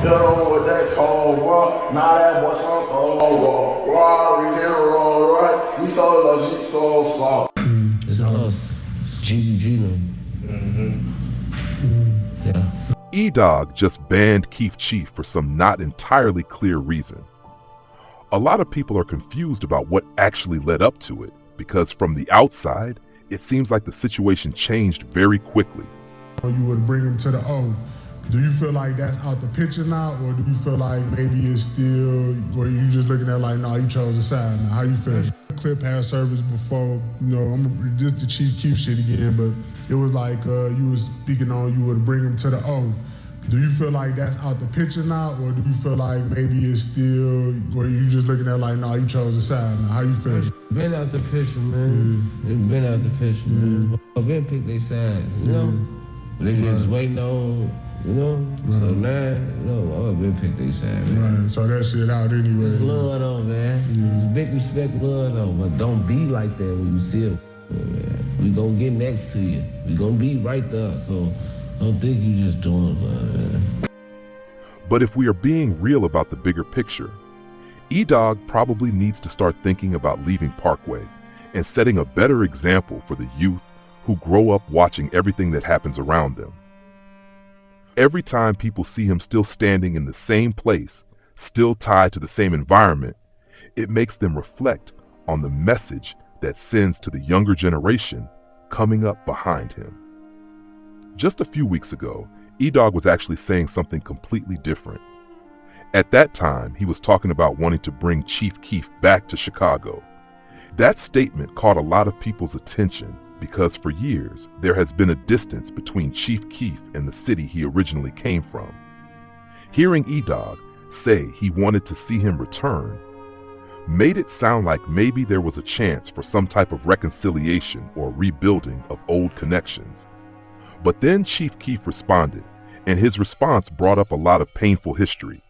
You know what that called, bro? Now that boy some bro. Bro, we here, right? We so low, she so slow. It's us. It's GG. Yeah. Edogg just banned Keef Chief for some not entirely clear reason. A lot of people are confused about what actually led up to it, because from the outside, it seems like the situation changed very quickly. You would bring him to the O. Do you feel like that's out the picture now, or do you feel like maybe it's still, or you just looking at like, no, you chose a side now? How you feel? Clip had service before, you know, I'm just the Chief Keef shit again, but it was like you was speaking on you would bring him to the O. Do you feel like that's out the picture now, or do you feel like maybe it's still, or you just looking at like, no, you chose a side now? How you feel? Been out the picture, man. It's been out the picture, man. I've been picked their sides, you know? They just waiting on, you know? So now, you know, I've been picked their side, man. Right, so that shit out anyway. It's love though, man. It's big respect, love though, but don't be like that when you see it. We gonna get next to you. We gonna be right there, so don't think you just doing it, man. But if we are being real about the bigger picture, Edogg probably needs to start thinking about leaving Parkway and setting a better example for the youth who grow up watching everything that happens around them. Every time people see him still standing in the same place, still tied to the same environment, it makes them reflect on the message that sends to the younger generation coming up behind him. Just a few weeks ago, Edogg was actually saying something completely different. At that time, he was talking about wanting to bring Chief Keef back to Chicago. That statement caught a lot of people's attention because for years, there has been a distance between Chief Keef and the city he originally came from. Hearing Edogg say he wanted to see him return made it sound like maybe there was a chance for some type of reconciliation or rebuilding of old connections. But then Chief Keef responded, and his response brought up a lot of painful history.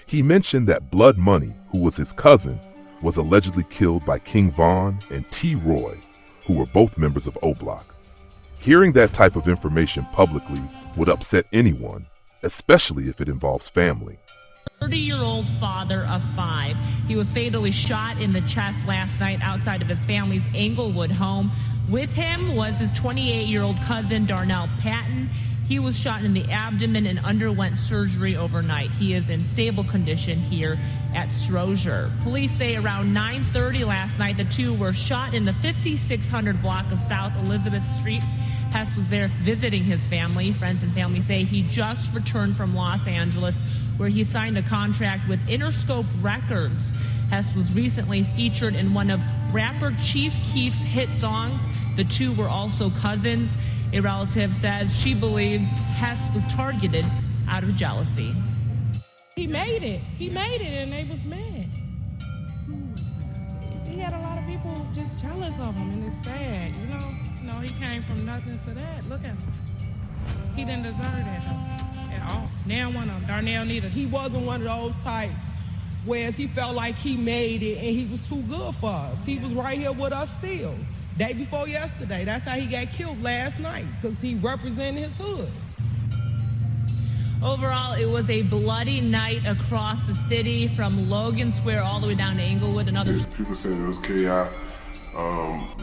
He mentioned that Blood Money, who was his cousin, was allegedly killed by King Von and T. Roy, who were both members of O-Block. Hearing that type of information publicly would upset anyone, especially if it involves family. 30-year-old father of 5. He was fatally shot in the chest last night outside of his family's Englewood home. With him was his 28-year-old cousin, Darnell Patton. He was shot in the abdomen and underwent surgery overnight. He is in stable condition here at Strozier. Police say around 9:30 last night, the two were shot in the 5600 block of South Elizabeth Street. Hess was there visiting his family. Friends and family say he just returned from Los Angeles, where he signed a contract with Interscope Records. Hess was recently featured in one of rapper Chief Keef's hit songs. The two were also cousins. A relative says she believes Hess was targeted out of jealousy. He made it, and they was mad. He had a lot of people just jealous of him, and it's sad, you know? No, he came from nothing to that. Look at him. He didn't deserve that, though, at all. Now one of them, Darnell neither. He wasn't one of those types whereas he felt like he made it and he was too good for us. He was right here with us still. Day before yesterday. That's how he got killed last night, because he represented his hood. Overall, it was a bloody night across the city from Logan Square all the way down to Englewood and others. People saying it was chaos.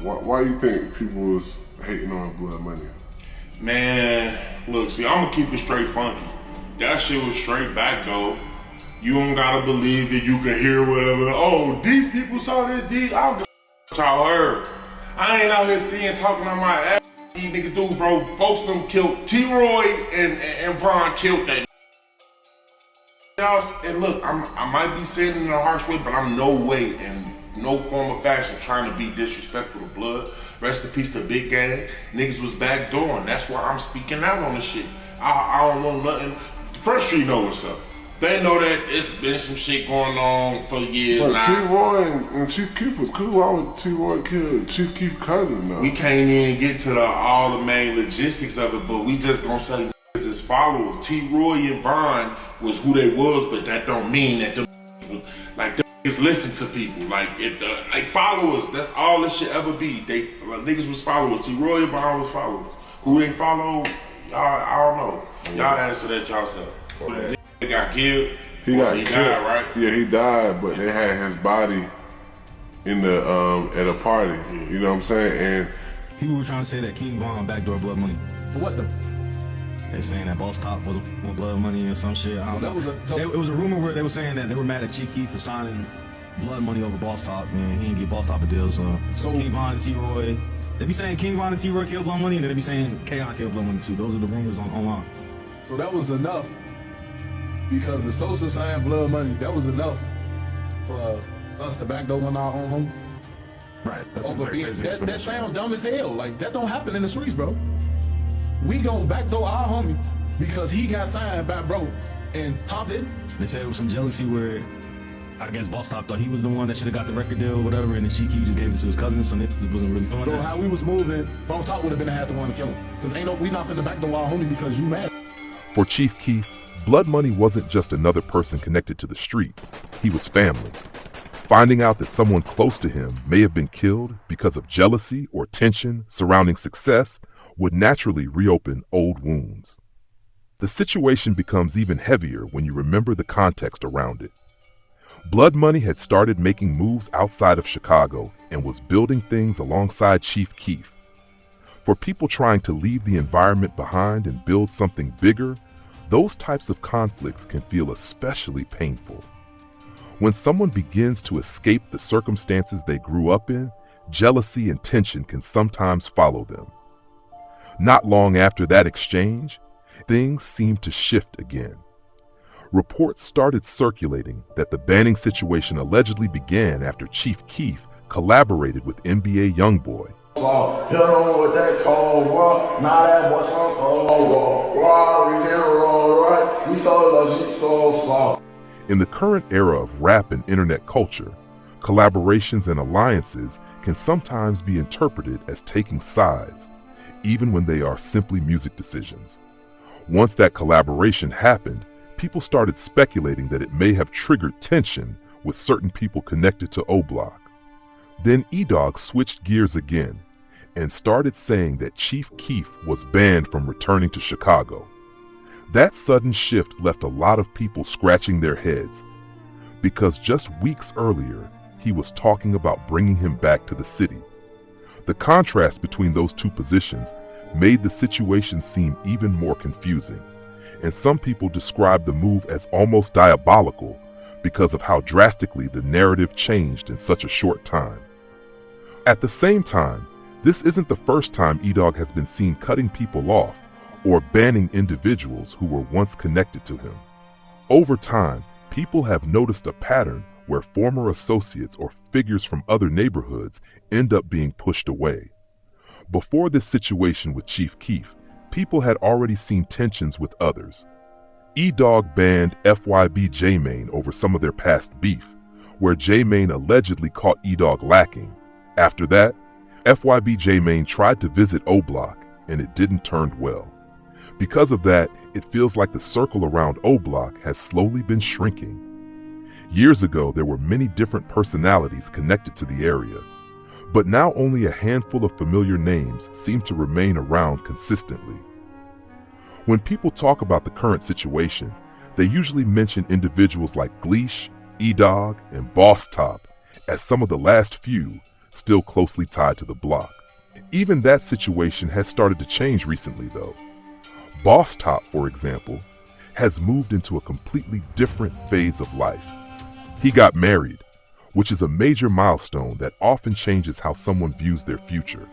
Why do you think people was hating on Blood Money? Man, look, see, I'm gonna keep it straight funky. That shit was straight back though. You don't gotta believe it, you can hear whatever. Oh, these people saw this, I don't give a what y'all heard. I ain't out here seeing, talking on my ass. These niggas do, bro. Folks them killed T-Roy and Von killed that. And look, I might be saying it in a harsh way, but I'm no way in no form of fashion trying to be disrespectful to Blood. Rest in peace to Big Gang. Niggas was backdooring. That's why I'm speaking out on this shit. I don't know nothing. The First Street know what's up. They know that it's been some shit going on for years but now. T-Roy and Chief Keef was cool. Why was T-Roy killed Chief Keef's cousin though? We can't even get to all the main logistics of it, but we just gonna say his followers. T-Roy and Von was who they was, but that don't mean that them like them niggas listen to people. Like if the like followers, that's all this should ever be. They niggas was followers. T-Roy and Von was followers. Who they follow, y'all I don't know. Y'all answer that yourself. He got killed. He got He killed. died, right? Yeah, he died, but they had his body in the at a party. You know what I'm saying? And people were trying to say that King Von backdoor Blood Money. For what though? They saying that Boss Top was with Blood Money or some shit. I don't know. It was a rumor where they were saying that they were mad at Chief Keef for signing Blood Money over Boss Top, and he didn't get Boss Top a deal. So King Von and T-Roy, they be saying King Von and T-Roy killed Blood Money, and then they be saying K.I. killed Blood Money too. Those are the rumors online. So that was enough, because the Sosa signed Blood Money. That was enough for us to backdoor one of our own homies. Right. That sound dumb as hell. Like, that don't happen in the streets, bro. We gon' backdoor our homie because he got signed by bro and Top didn't. They said it was some jealousy where I guess Boss Top thought he was the one that should have got the record deal or whatever, and then Chief Keef just gave it to his cousin, so niggas wasn't really feeling Bro, that. how we was moving, Boss Top would have been the one to kill him. Cause we not finna backdoor our homie because you mad. For Chief Keef, Blood Money wasn't just another person connected to the streets. He was family. Finding out that someone close to him may have been killed because of jealousy or tension surrounding success would naturally reopen old wounds. The situation becomes even heavier when you remember the context around it. Blood Money had started making moves outside of Chicago and was building things alongside Chief Keef. For people trying to leave the environment behind and build something bigger, those types of conflicts can feel especially painful. When someone begins to escape the circumstances they grew up in, jealousy and tension can sometimes follow them. Not long after that exchange, things seemed to shift again. Reports started circulating that the banning situation allegedly began after Chief Keef collaborated with NBA YoungBoy. Hit on with that cold, bro. Now that boy some cold, bro. We hero, right? We so low, she so slow. In the current era of rap and internet culture, collaborations and alliances can sometimes be interpreted as taking sides, even when they are simply music decisions. Once that collaboration happened, people started speculating that it may have triggered tension with certain people connected to O-Block. Then Edogg switched gears again and started saying that Chief Keef was banned from returning to Chicago. That sudden shift left a lot of people scratching their heads, because just weeks earlier, he was talking about bringing him back to the city. The contrast between those two positions made the situation seem even more confusing, and some people described the move as almost diabolical because of how drastically the narrative changed in such a short time. At the same time, this isn't the first time Edogg has been seen cutting people off or banning individuals who were once connected to him. Over time, people have noticed a pattern where former associates or figures from other neighborhoods end up being pushed away. Before this situation with Chief Keef, people had already seen tensions with others. Edogg banned FYB J-Mane over some of their past beef, where J-Mane allegedly caught Edogg lacking. After that, FYB J-Mane tried to visit O-Block, and it didn't turn well. Because of that, it feels like the circle around O-Block has slowly been shrinking. Years ago, there were many different personalities connected to the area, but now only a handful of familiar names seem to remain around consistently. When people talk about the current situation, they usually mention individuals like Gleesh, Edogg, and Boss Top as some of the last few still closely tied to the block. Even that situation has started to change recently, though. Boss Top, for example, has moved into a completely different phase of life. He got married, which is a major milestone that often changes how someone views their future.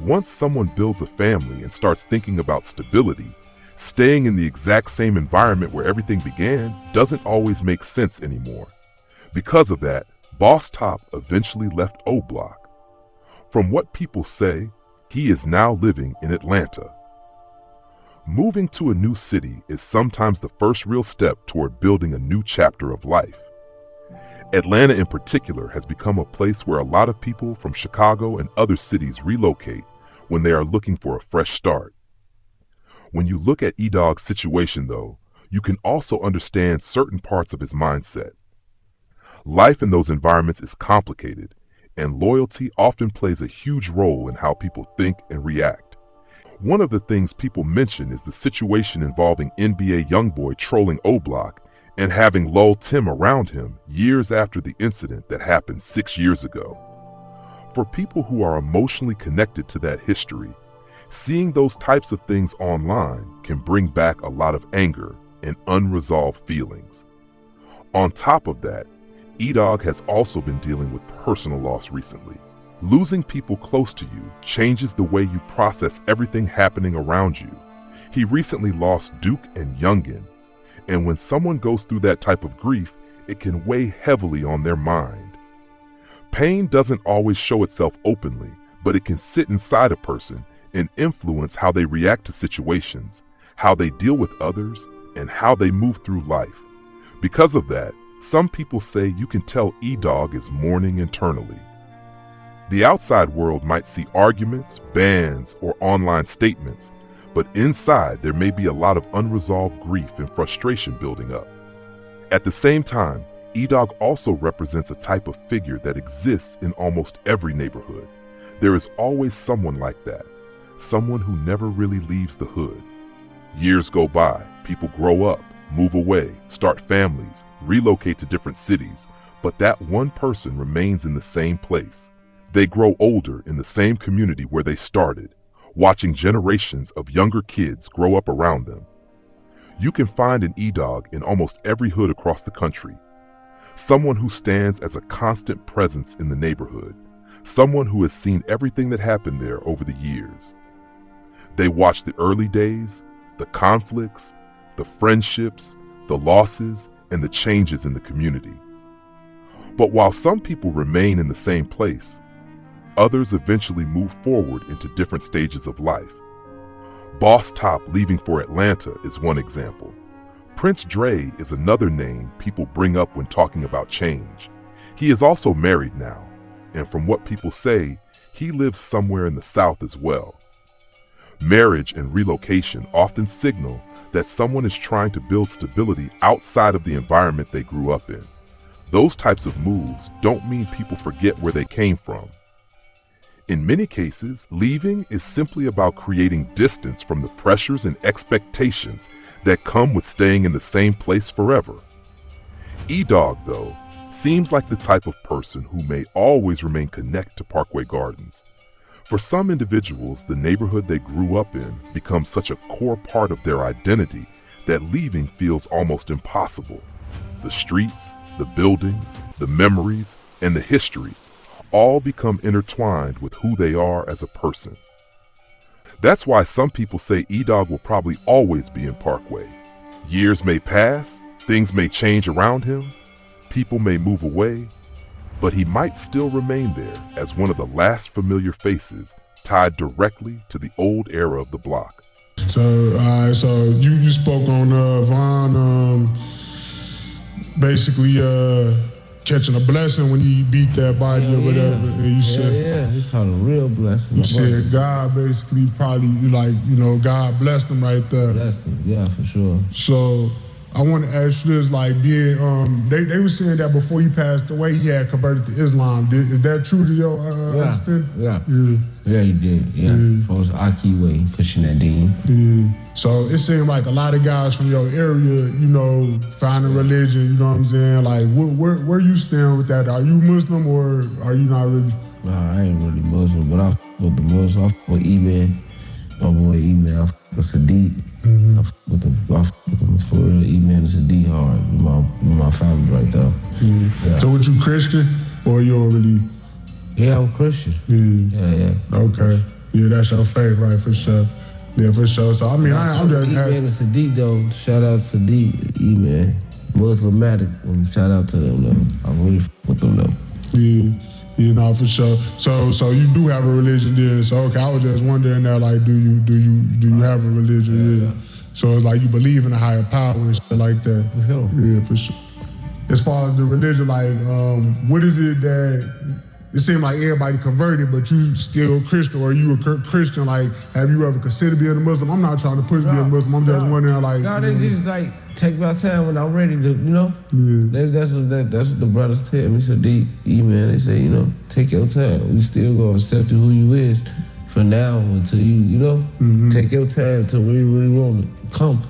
Once someone builds a family and starts thinking about stability, staying in the exact same environment where everything began doesn't always make sense anymore. Because of that, Boss Top eventually left O-Block. From what people say, he is now living in Atlanta. Moving to a new city is sometimes the first real step toward building a new chapter of life. Atlanta in particular has become a place where a lot of people from Chicago and other cities relocate when they are looking for a fresh start. When you look at Edogg's situation, though, you can also understand certain parts of his mindset. Life in those environments is complicated, and loyalty often plays a huge role in how people think and react. One of the things people mention is the situation involving NBA YoungBoy trolling O-Block and having Lul Tim around him years after the incident that happened 6 years ago. For people who are emotionally connected to that history, seeing those types of things online can bring back a lot of anger and unresolved feelings. On top of that, Edogg has also been dealing with personal loss recently. Losing people close to you changes the way you process everything happening around you. He recently lost Duke and Youngin, and when someone goes through that type of grief, it can weigh heavily on their mind. Pain doesn't always show itself openly, but it can sit inside a person and influence how they react to situations, how they deal with others, and how they move through life. Because of that, some people say you can tell Edogg is mourning internally. The outside world might see arguments, bans, or online statements, but inside there may be a lot of unresolved grief and frustration building up. At the same time, Edogg also represents a type of figure that exists in almost every neighborhood. There is always someone like that, someone who never really leaves the hood. Years go by, people grow up, move away, start families, relocate to different cities, but that one person remains in the same place. They grow older in the same community where they started, watching generations of younger kids grow up around them. You can find an Edogg in almost every hood across the country. Someone who stands as a constant presence in the neighborhood, someone who has seen everything that happened there over the years. They watch the early days, the conflicts, the friendships, the losses, and the changes in the community. But while some people remain in the same place, others eventually move forward into different stages of life. Boss Top leaving for Atlanta is one example. Prince Dre is another name people bring up when talking about change. He is also married now, and from what people say, he lives somewhere in the South as well. Marriage and relocation often signal that someone is trying to build stability outside of the environment they grew up in. Those types of moves don't mean people forget where they came from. In many cases, leaving is simply about creating distance from the pressures and expectations that come with staying in the same place forever. Edogg, though, seems like the type of person who may always remain connected to Parkway Gardens. For some individuals, the neighborhood they grew up in becomes such a core part of their identity that leaving feels almost impossible. The streets, the buildings, the memories, and the history all become intertwined with who they are as a person. That's why some people say Edogg will probably always be in Parkway. Years may pass, things may change around him, people may move away, but he might still remain there as one of the last familiar faces tied directly to the old era of the block. So you spoke on Von basically catching a blessing when he beat that body or whatever. And you said, he called a real blessing. You said God basically probably God blessed him right there. Blessed him, yeah, for sure. So I want to ask you this, like being, they were saying that before he passed away, he had converted to Islam. Is that true to your understanding? Yeah, he did. Yeah, for his Aki way, pushing that deen. Yeah. So it seemed like a lot of guys from your area, finding religion. You know what I'm saying? Like, where you stand with that? Are you Muslim or are you not really? Nah, I ain't really Muslim, but I fuck with the Muslim. I fuck with Iman. My boy Iman. I fuck with Sadiq. Mm-hmm. I fuck with him for real. Iman and Sadiq hard. With my family right there. Mm-hmm. Yeah. So, what you Christian or you don't really? Yeah, I'm Christian. Yeah. Okay. Yeah, that's your faith, right? For sure. Yeah, for sure. So, I mean, I'm just asking. Iman and Sadiq, though. Shout out to Sadiq, Iman. Muslimatic. Shout out to them, though. I really fuck with them, though. Yeah, for sure. So you do have a religion then. So, okay, I was just wondering now, like, do you have a religion? Yeah. So it's like you believe in a higher power and shit like that. For sure. Yeah, for sure. As far as the religion, like, what is it that it seemed like everybody converted, but you still Christian, or you a Christian? Like, have you ever considered being a Muslim? I'm not trying to push being a Muslim. I'm just wondering, like. No, they just like take my time when I'm ready to, Yeah. That's what the brothers tell me. So man, they say, take your time. We still gonna accept you who you is for now until you take your time to where you really want to come.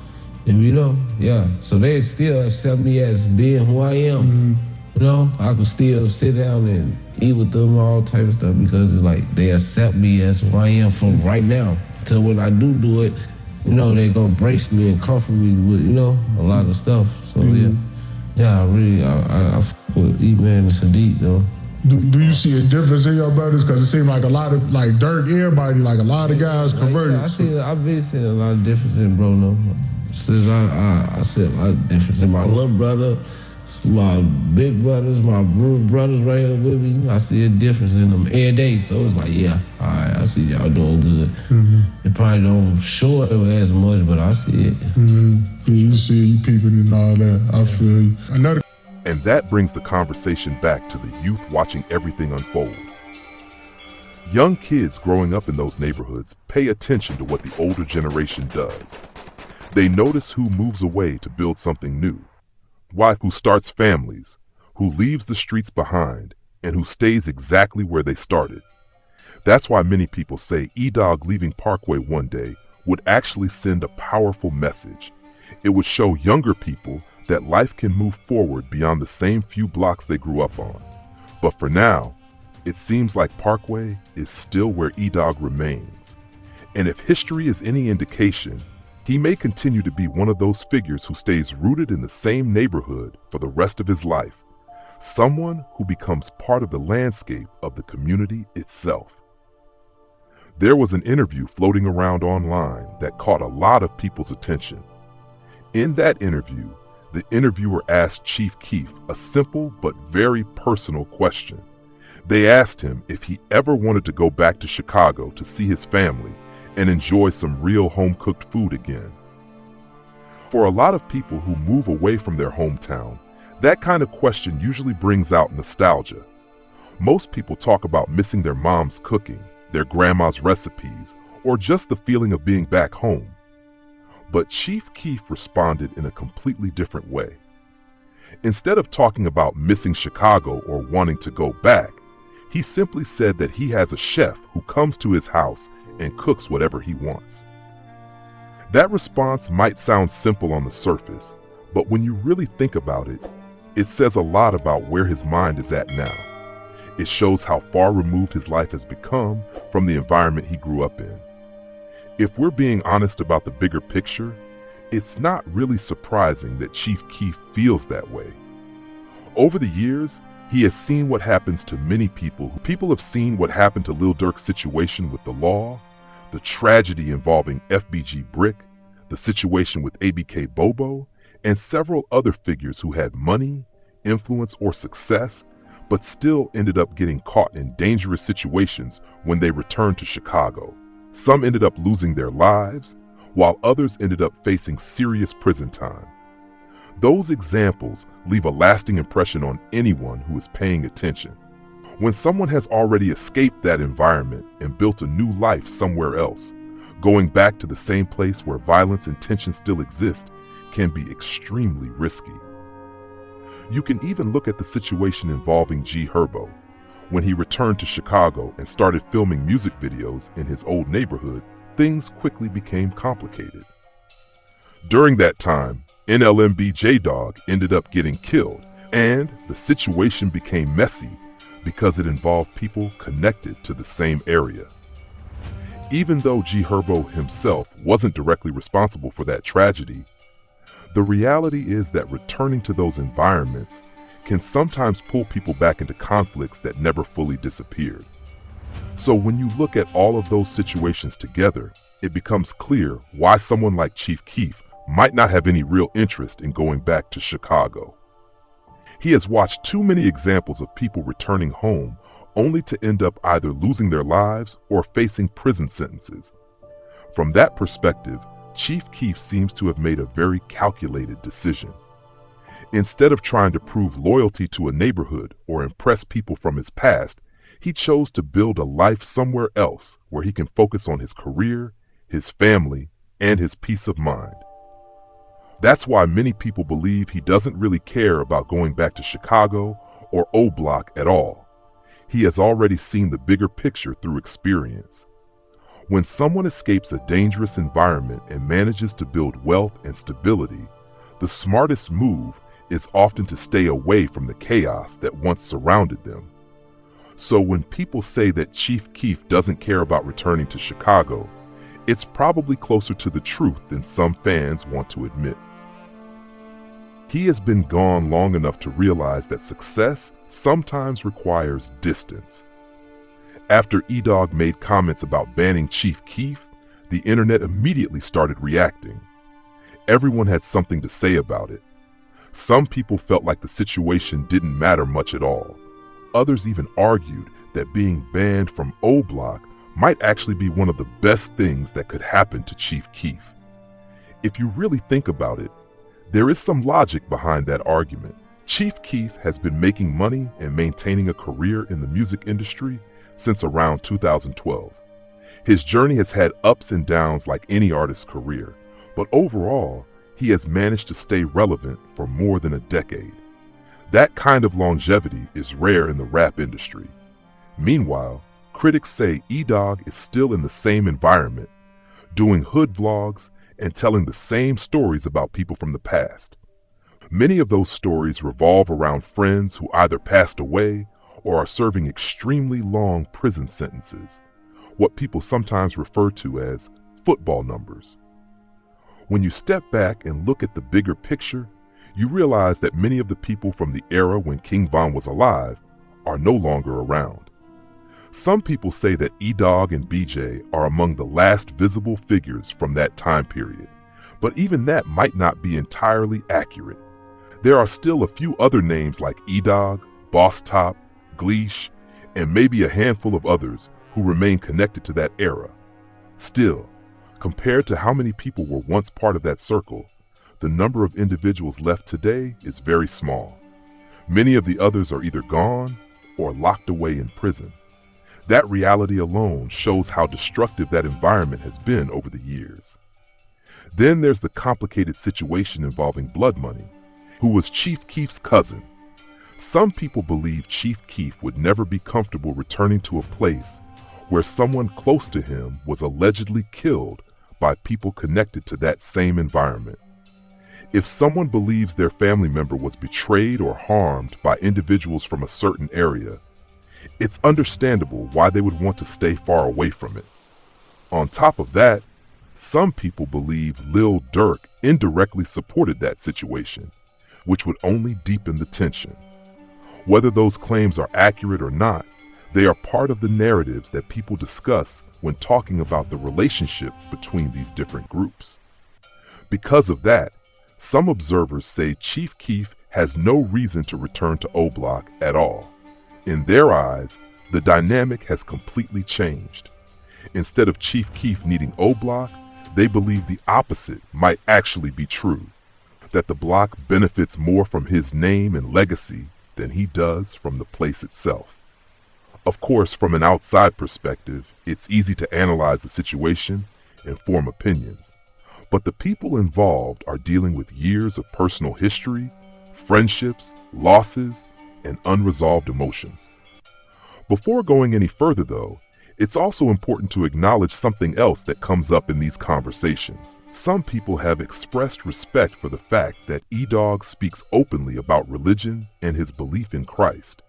And so they still accept me as being who I am. I can still sit down and eat with them, all type of stuff, because it's like they accept me as who I am from right now. Till when I do it, they gonna brace me and comfort me with, a lot of stuff. So I fuck with E-Man and Sadiq though. Do you see a difference in your brothers? Because it seems like a lot of, like Dirk, everybody, like a lot of guys converted. I've been seeing a lot of difference in bro no. Since I see a lot of difference in my little brother, my big brothers, my brothers right here with me. I see a difference in them every day. So it's like, all right, I see y'all doing good. It probably don't show it as much, but I see it. Yeah, you see it, you peeping and all that. I feel you. And that brings the conversation back to the youth watching everything unfold. Young kids growing up in those neighborhoods pay attention to what the older generation does. They notice who moves away to build something new, who starts families, who leaves the streets behind, and who stays exactly where they started. That's why many people say Edogg leaving Parkway one day would actually send a powerful message. It would show younger people that life can move forward beyond the same few blocks they grew up on. But for now, it seems like Parkway is still where Edogg remains. And if history is any indication, he may continue to be one of those figures who stays rooted in the same neighborhood for the rest of his life. Someone who becomes part of the landscape of the community itself. There was an interview floating around online that caught a lot of people's attention. In that interview, the interviewer asked Chief Keef a simple but very personal question. They asked him if he ever wanted to go back to Chicago to see his family and enjoy some real home-cooked food again. For a lot of people who move away from their hometown, that kind of question usually brings out nostalgia. Most people talk about missing their mom's cooking, their grandma's recipes, or just the feeling of being back home. But Chief Keef responded in a completely different way. Instead of talking about missing Chicago or wanting to go back, he simply said that he has a chef who comes to his house and cooks whatever he wants. That response might sound simple on the surface, but when you really think about it, it says a lot about where his mind is at now. It shows how far removed his life has become from the environment he grew up in. If we're being honest about the bigger picture, it's not really surprising that Chief Keef feels that way. Over the years, he has seen what happens to many people. People have seen what happened to Lil Durk's situation with the law, the tragedy involving FBG Brick, the situation with ABK Bobo, and several other figures who had money, influence, or success, but still ended up getting caught in dangerous situations when they returned to Chicago. Some ended up losing their lives, while others ended up facing serious prison time. Those examples leave a lasting impression on anyone who is paying attention. When someone has already escaped that environment and built a new life somewhere else, going back to the same place where violence and tension still exist can be extremely risky. You can even look at the situation involving G Herbo. When he returned to Chicago and started filming music videos in his old neighborhood, things quickly became complicated. During that time, NLMB J-Dog ended up getting killed, and the situation became messy because it involved people connected to the same area. Even though G Herbo himself wasn't directly responsible for that tragedy, the reality is that returning to those environments can sometimes pull people back into conflicts that never fully disappeared. So when you look at all of those situations together, it becomes clear why someone like Chief Keef might not have any real interest in going back to Chicago. He has watched too many examples of people returning home only to end up either losing their lives or facing prison sentences. From that perspective, Chief Keef seems to have made a very calculated decision. Instead of trying to prove loyalty to a neighborhood or impress people from his past, he chose to build a life somewhere else where he can focus on his career, his family, and his peace of mind. That's why many people believe he doesn't really care about going back to Chicago or O Block at all. He has already seen the bigger picture through experience. When someone escapes a dangerous environment and manages to build wealth and stability, the smartest move is often to stay away from the chaos that once surrounded them. So when people say that Chief Keef doesn't care about returning to Chicago, it's probably closer to the truth than some fans want to admit. He has been gone long enough to realize that success sometimes requires distance. After Edogg made comments about banning Chief Keef, the internet immediately started reacting. Everyone had something to say about it. Some people felt like the situation didn't matter much at all. Others even argued that being banned from O Block might actually be one of the best things that could happen to Chief Keef. If you really think about it, there is some logic behind that argument. Chief Keef has been making money and maintaining a career in the music industry since around 2012. His journey has had ups and downs like any artist's career, but overall, he has managed to stay relevant for more than a decade. That kind of longevity is rare in the rap industry. Meanwhile, critics say Edogg is still in the same environment, doing hood vlogs and telling the same stories about people from the past. Many of those stories revolve around friends who either passed away or are serving extremely long prison sentences, what people sometimes refer to as football numbers. When you step back and look at the bigger picture, you realize that many of the people from the era when King Von was alive are no longer around. Some people say that Edogg and BJ are among the last visible figures from that time period, but even that might not be entirely accurate. There are still a few other names like Edogg, Boss Top, Gleesh, and maybe a handful of others who remain connected to that era. Still, compared to how many people were once part of that circle, the number of individuals left today is very small. Many of the others are either gone or locked away in prison. That reality alone shows how destructive that environment has been over the years. Then there's the complicated situation involving Blood Money, who was Chief Keef's cousin. Some people believe Chief Keef would never be comfortable returning to a place where someone close to him was allegedly killed by people connected to that same environment. If someone believes their family member was betrayed or harmed by individuals from a certain area, it's understandable why they would want to stay far away from it. On top of that, some people believe Lil Durk indirectly supported that situation, which would only deepen the tension. Whether those claims are accurate or not, they are part of the narratives that people discuss when talking about the relationship between these different groups. Because of that, some observers say Chief Keef has no reason to return to O Block at all. In their eyes, the dynamic has completely changed. Instead of Chief Keef needing O Block, they believe the opposite might actually be true, that the block benefits more from his name and legacy than he does from the place itself. Of course, from an outside perspective, it's easy to analyze the situation and form opinions. But the people involved are dealing with years of personal history, friendships, losses, and unresolved emotions. Before going any further though, it's also important to acknowledge something else that comes up in these conversations. Some people have expressed respect for the fact that Edogg speaks openly about religion and his belief in Christ.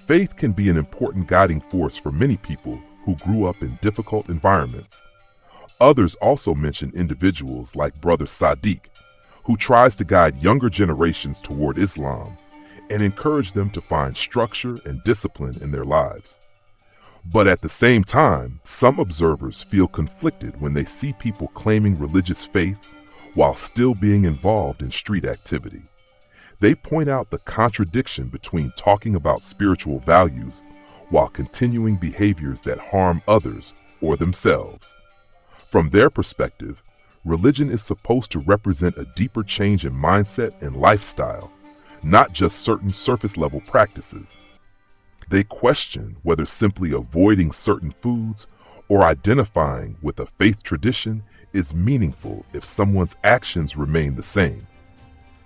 Faith can be an important guiding force for many people who grew up in difficult environments. Others also mention individuals like Brother Sadiq, who tries to guide younger generations toward Islam and encourage them to find structure and discipline in their lives. But at the same time, some observers feel conflicted when they see people claiming religious faith while still being involved in street activity. They point out the contradiction between talking about spiritual values while continuing behaviors that harm others or themselves. From their perspective, religion is supposed to represent a deeper change in mindset and lifestyle, not just certain surface-level practices. They question whether simply avoiding certain foods or identifying with a faith tradition is meaningful if someone's actions remain the same.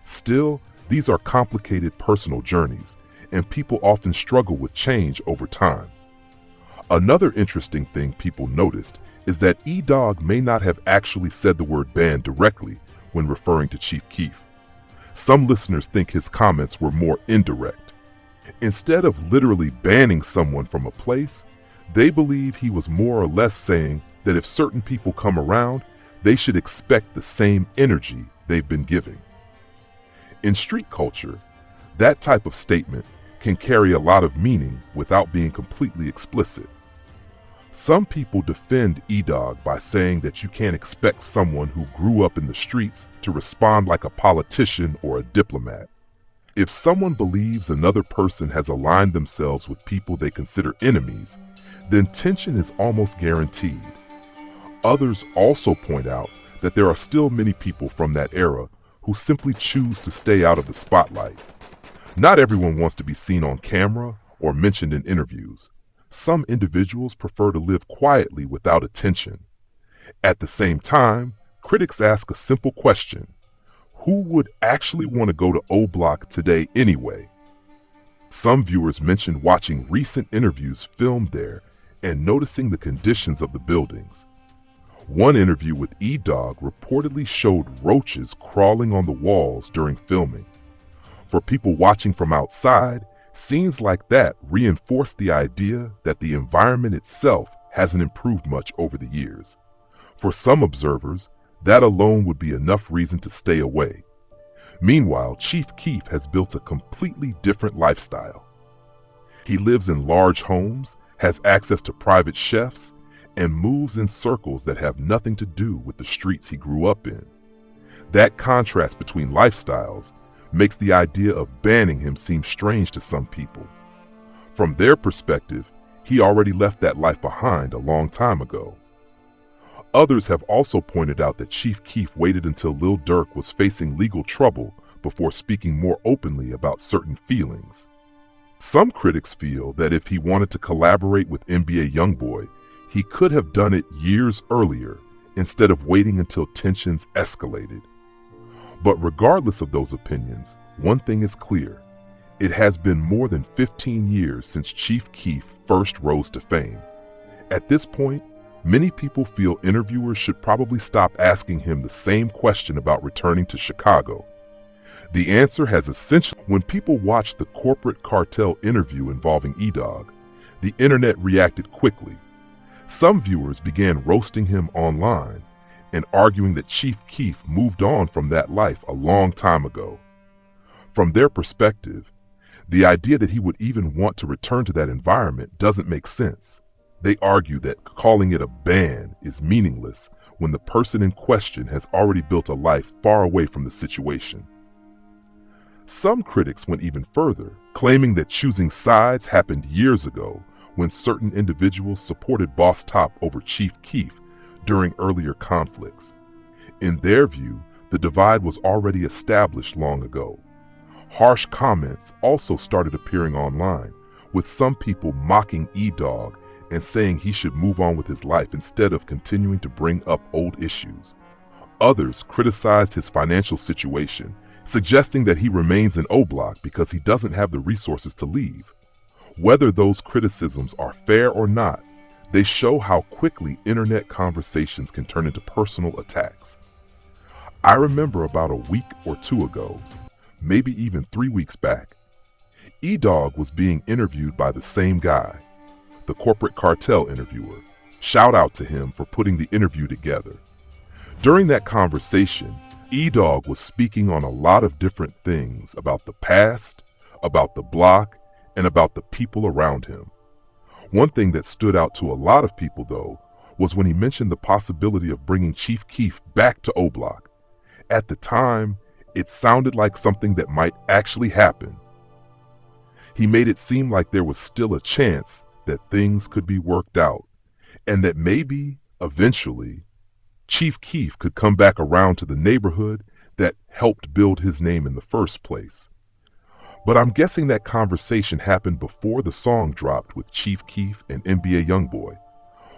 Still, these are complicated personal journeys, and people often struggle with change over time. Another interesting thing people noticed is that Edogg may not have actually said the word ban directly when referring to Chief Keef. Some listeners think his comments were more indirect. Instead of literally banning someone from a place, they believe he was more or less saying that if certain people come around, they should expect the same energy they've been giving. In street culture, that type of statement can carry a lot of meaning without being completely explicit. Some people defend Edogg by saying that you can't expect someone who grew up in the streets to respond like a politician or a diplomat. If someone believes another person has aligned themselves with people they consider enemies, then tension is almost guaranteed. Others also point out that there are still many people from that era who simply choose to stay out of the spotlight. Not everyone wants to be seen on camera or mentioned in interviews. Some individuals prefer to live quietly without attention. At the same time, critics ask a simple question: who would actually want to go to O Block today anyway? Some viewers mentioned watching recent interviews filmed there and noticing the conditions of the buildings. One interview with Edogg reportedly showed roaches crawling on the walls during filming. For people watching from outside, scenes like that reinforce the idea that the environment itself hasn't improved much over the years. For some observers, that alone would be enough reason to stay away. Meanwhile, Chief Keef has built a completely different lifestyle. He lives in large homes, has access to private chefs, and moves in circles that have nothing to do with the streets he grew up in. That contrast between lifestyles makes the idea of banning him seem strange to some people. From their perspective, he already left that life behind a long time ago. Others have also pointed out that Chief Keef waited until Lil Durk was facing legal trouble before speaking more openly about certain feelings. Some critics feel that if he wanted to collaborate with NBA YoungBoy, he could have done it years earlier instead of waiting until tensions escalated. But regardless of those opinions, one thing is clear. It has been more than 15 years since Chief Keef first rose to fame. At this point, many people feel interviewers should probably stop asking him the same question about returning to Chicago. The answer has essentially, when people watched the corporate cartel interview involving Edogg, the internet reacted quickly. Some viewers began roasting him online and arguing that Chief Keef moved on from that life a long time ago. From their perspective, the idea that he would even want to return to that environment doesn't make sense. They argue that calling it a ban is meaningless when the person in question has already built a life far away from the situation. Some critics went even further, claiming that choosing sides happened years ago when certain individuals supported Boss Top over Chief Keef during earlier conflicts. In their view, the divide was already established long ago. Harsh comments also started appearing online, with some people mocking Edogg and saying he should move on with his life instead of continuing to bring up old issues. Others criticized his financial situation, suggesting that he remains in O Block because he doesn't have the resources to leave. Whether those criticisms are fair or not, they show how quickly internet conversations can turn into personal attacks. I remember about a week or two ago, maybe even 3 weeks back, Edogg was being interviewed by the same guy, the corporate cartel interviewer. Shout out to him for putting the interview together. During that conversation, Edogg was speaking on a lot of different things about the past, about the block, and about the people around him. One thing that stood out to a lot of people, though, was when he mentioned the possibility of bringing Chief Keef back to O Block. At the time, it sounded like something that might actually happen. He made it seem like there was still a chance that things could be worked out, and that maybe, eventually, Chief Keef could come back around to the neighborhood that helped build his name in the first place. But I'm guessing that conversation happened before the song dropped with Chief Keef and NBA YoungBoy.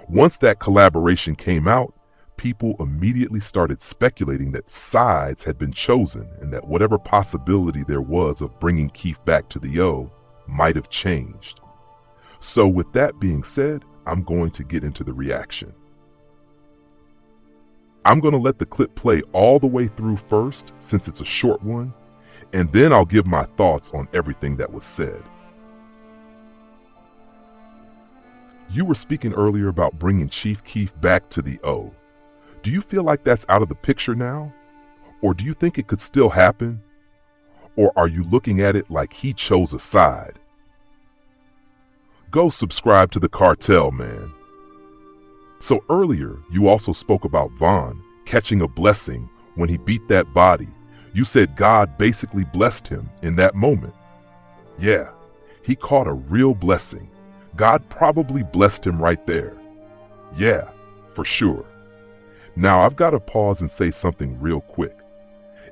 Once that collaboration came out, people immediately started speculating that sides had been chosen and that whatever possibility there was of bringing Keef back to the O might have changed. So with that being said, I'm going to get into the reaction. I'm going to let the clip play all the way through first, since it's a short one, and then I'll give my thoughts on everything that was said. You were speaking earlier about bringing Chief Keef back to the O. Do you feel like that's out of the picture now? Or do you think it could still happen? Or are you looking at it like he chose a side? Go subscribe to the cartel, man. So earlier, you also spoke about Von catching a blessing when he beat that body. You said God basically blessed him in that moment. Yeah, he caught a real blessing. God probably blessed him right there. Yeah, for sure. Now I've got to pause and say something real quick.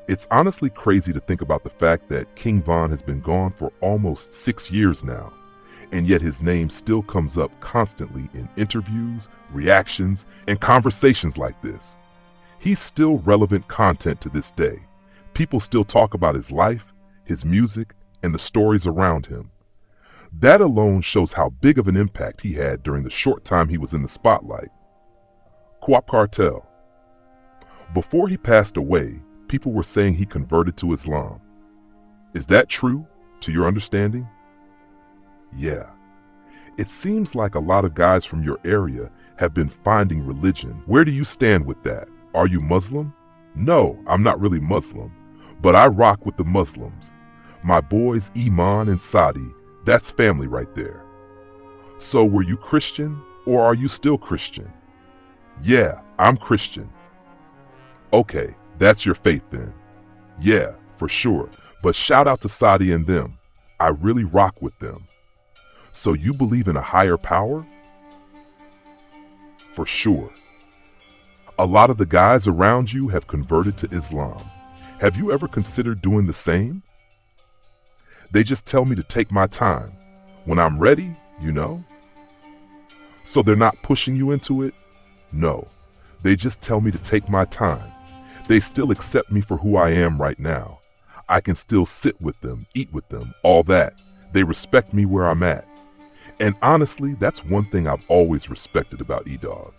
It's honestly crazy to think about the fact that King Von has been gone for almost 6 years now, and yet his name still comes up constantly in interviews, reactions, and conversations like this. He's still relevant content to this day. People still talk about his life, his music, and the stories around him. That alone shows how big of an impact he had during the short time he was in the spotlight. Quap Cartel. Before he passed away, people were saying he converted to Islam. Is that true, to your understanding? Yeah. It seems like a lot of guys from your area have been finding religion. Where do you stand with that? Are you Muslim? No, I'm not really Muslim, but I rock with the Muslims. My boys Iman and Sadi, that's family right there. So were you Christian, or are you still Christian? Yeah, I'm Christian. Okay, that's your faith then. Yeah, for sure, but shout out to Sadi and them. I really rock with them. So you believe in a higher power? For sure. A lot of the guys around you have converted to Islam. Have you ever considered doing the same? They just tell me to take my time. When I'm ready, you know? So they're not pushing you into it? No. They just tell me to take my time. They still accept me for who I am right now. I can still sit with them, eat with them, all that. They respect me where I'm at. And honestly, that's one thing I've always respected about Edogg.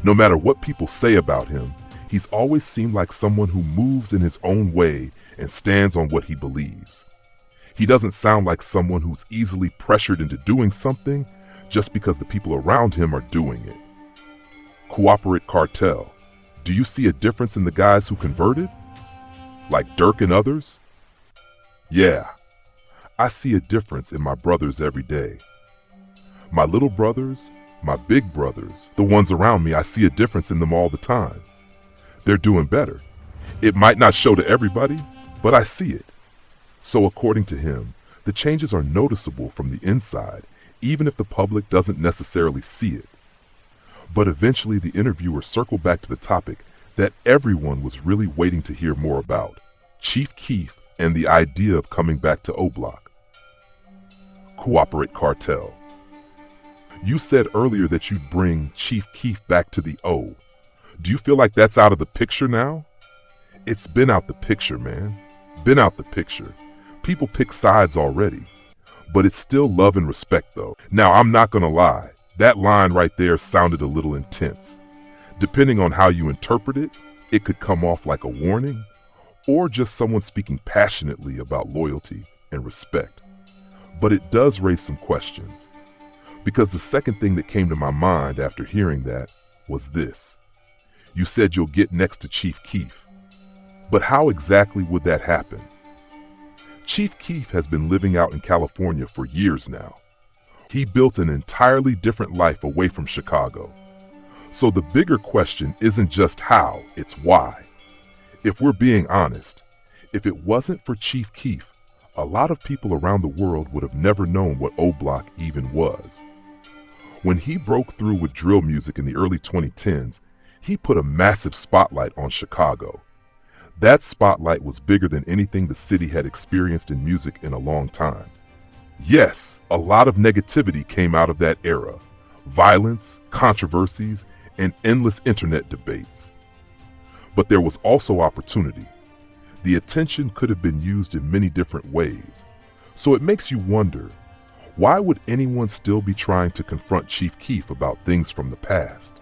No matter what people say about him, he's always seemed like someone who moves in his own way and stands on what he believes. He doesn't sound like someone who's easily pressured into doing something just because the people around him are doing it. Cooperate Cartel. Do you see a difference in the guys who converted? Like Dirk and others? Yeah, I see a difference in my brothers every day. My little brothers, my big brothers, the ones around me, I see a difference in them all the time. They're doing better. It might not show to everybody, but I see it. So according to him, the changes are noticeable from the inside, even if the public doesn't necessarily see it. But eventually the interviewer circled back to the topic that everyone was really waiting to hear more about, Chief Keef and the idea of coming back to O Block. Cooperate Cartel. You said earlier that you'd bring Chief Keef back to the O. Do you feel like that's out of the picture now? It's been out the picture, man. Been out the picture. People pick sides already. But it's still love and respect though. Now I'm not gonna lie, that line right there sounded a little intense. Depending on how you interpret it, it could come off like a warning or just someone speaking passionately about loyalty and respect. But it does raise some questions. Because the second thing that came to my mind after hearing that was this. You said you'll get next to Chief Keef. But how exactly would that happen? Chief Keef has been living out in California for years now. He built an entirely different life away from Chicago. So the bigger question isn't just how, it's why. If we're being honest, if it wasn't for Chief Keef, a lot of people around the world would have never known what O Block even was. When he broke through with drill music in the early 2010s, he put a massive spotlight on Chicago. That spotlight was bigger than anything the city had experienced in music in a long time. Yes, a lot of negativity came out of that era. Violence, controversies, and endless internet debates. But there was also opportunity. The attention could have been used in many different ways. So it makes you wonder, why would anyone still be trying to confront Chief Keef about things from the past?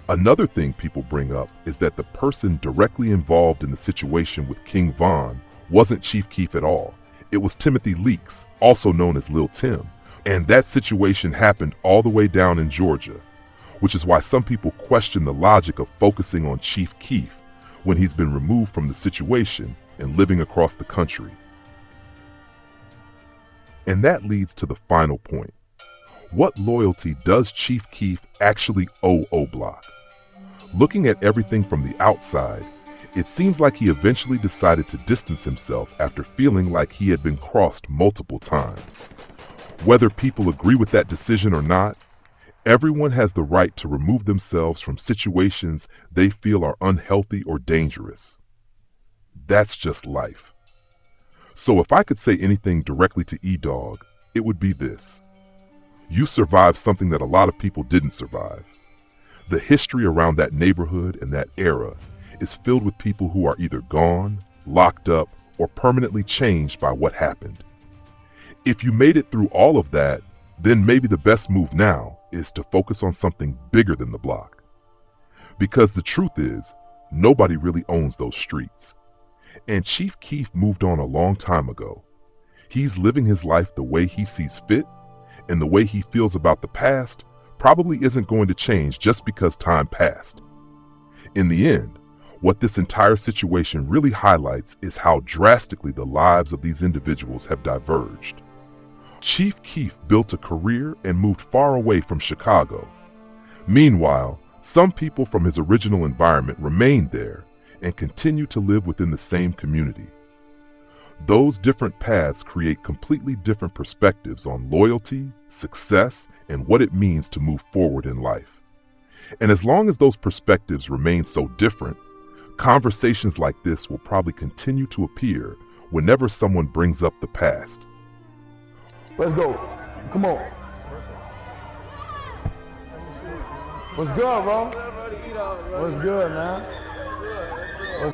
Another thing people bring up is that the person directly involved in the situation with King Von wasn't Chief Keef at all. It was Timothy Leaks, also known as Lil Tim, and that situation happened all the way down in Georgia, which is why some people question the logic of focusing on Chief Keef when he's been removed from the situation and living across the country. And that leads to the final point. What loyalty does Chief Keef actually owe O-Block? Looking at everything from the outside, it seems like he eventually decided to distance himself after feeling like he had been crossed multiple times. Whether people agree with that decision or not, everyone has the right to remove themselves from situations they feel are unhealthy or dangerous. That's just life. So if I could say anything directly to Edogg, it would be this. You survived something that a lot of people didn't survive. The history around that neighborhood and that era is filled with people who are either gone, locked up, or permanently changed by what happened. If you made it through all of that, then maybe the best move now is to focus on something bigger than the block. Because the truth is, nobody really owns those streets. And Chief Keef moved on a long time ago. He's living his life the way he sees fit, and the way he feels about the past probably isn't going to change just because time passed. In the end, what this entire situation really highlights is how drastically the lives of these individuals have diverged. Chief Keef built a career and moved far away from Chicago. Meanwhile, some people from his original environment remained there and continue to live within the same community. Those different paths create completely different perspectives on loyalty, success, and what it means to move forward in life. And as long as those perspectives remain so different, conversations like this will probably continue to appear whenever someone brings up the past. Let's go. Come on. What's good, bro? What's good, man?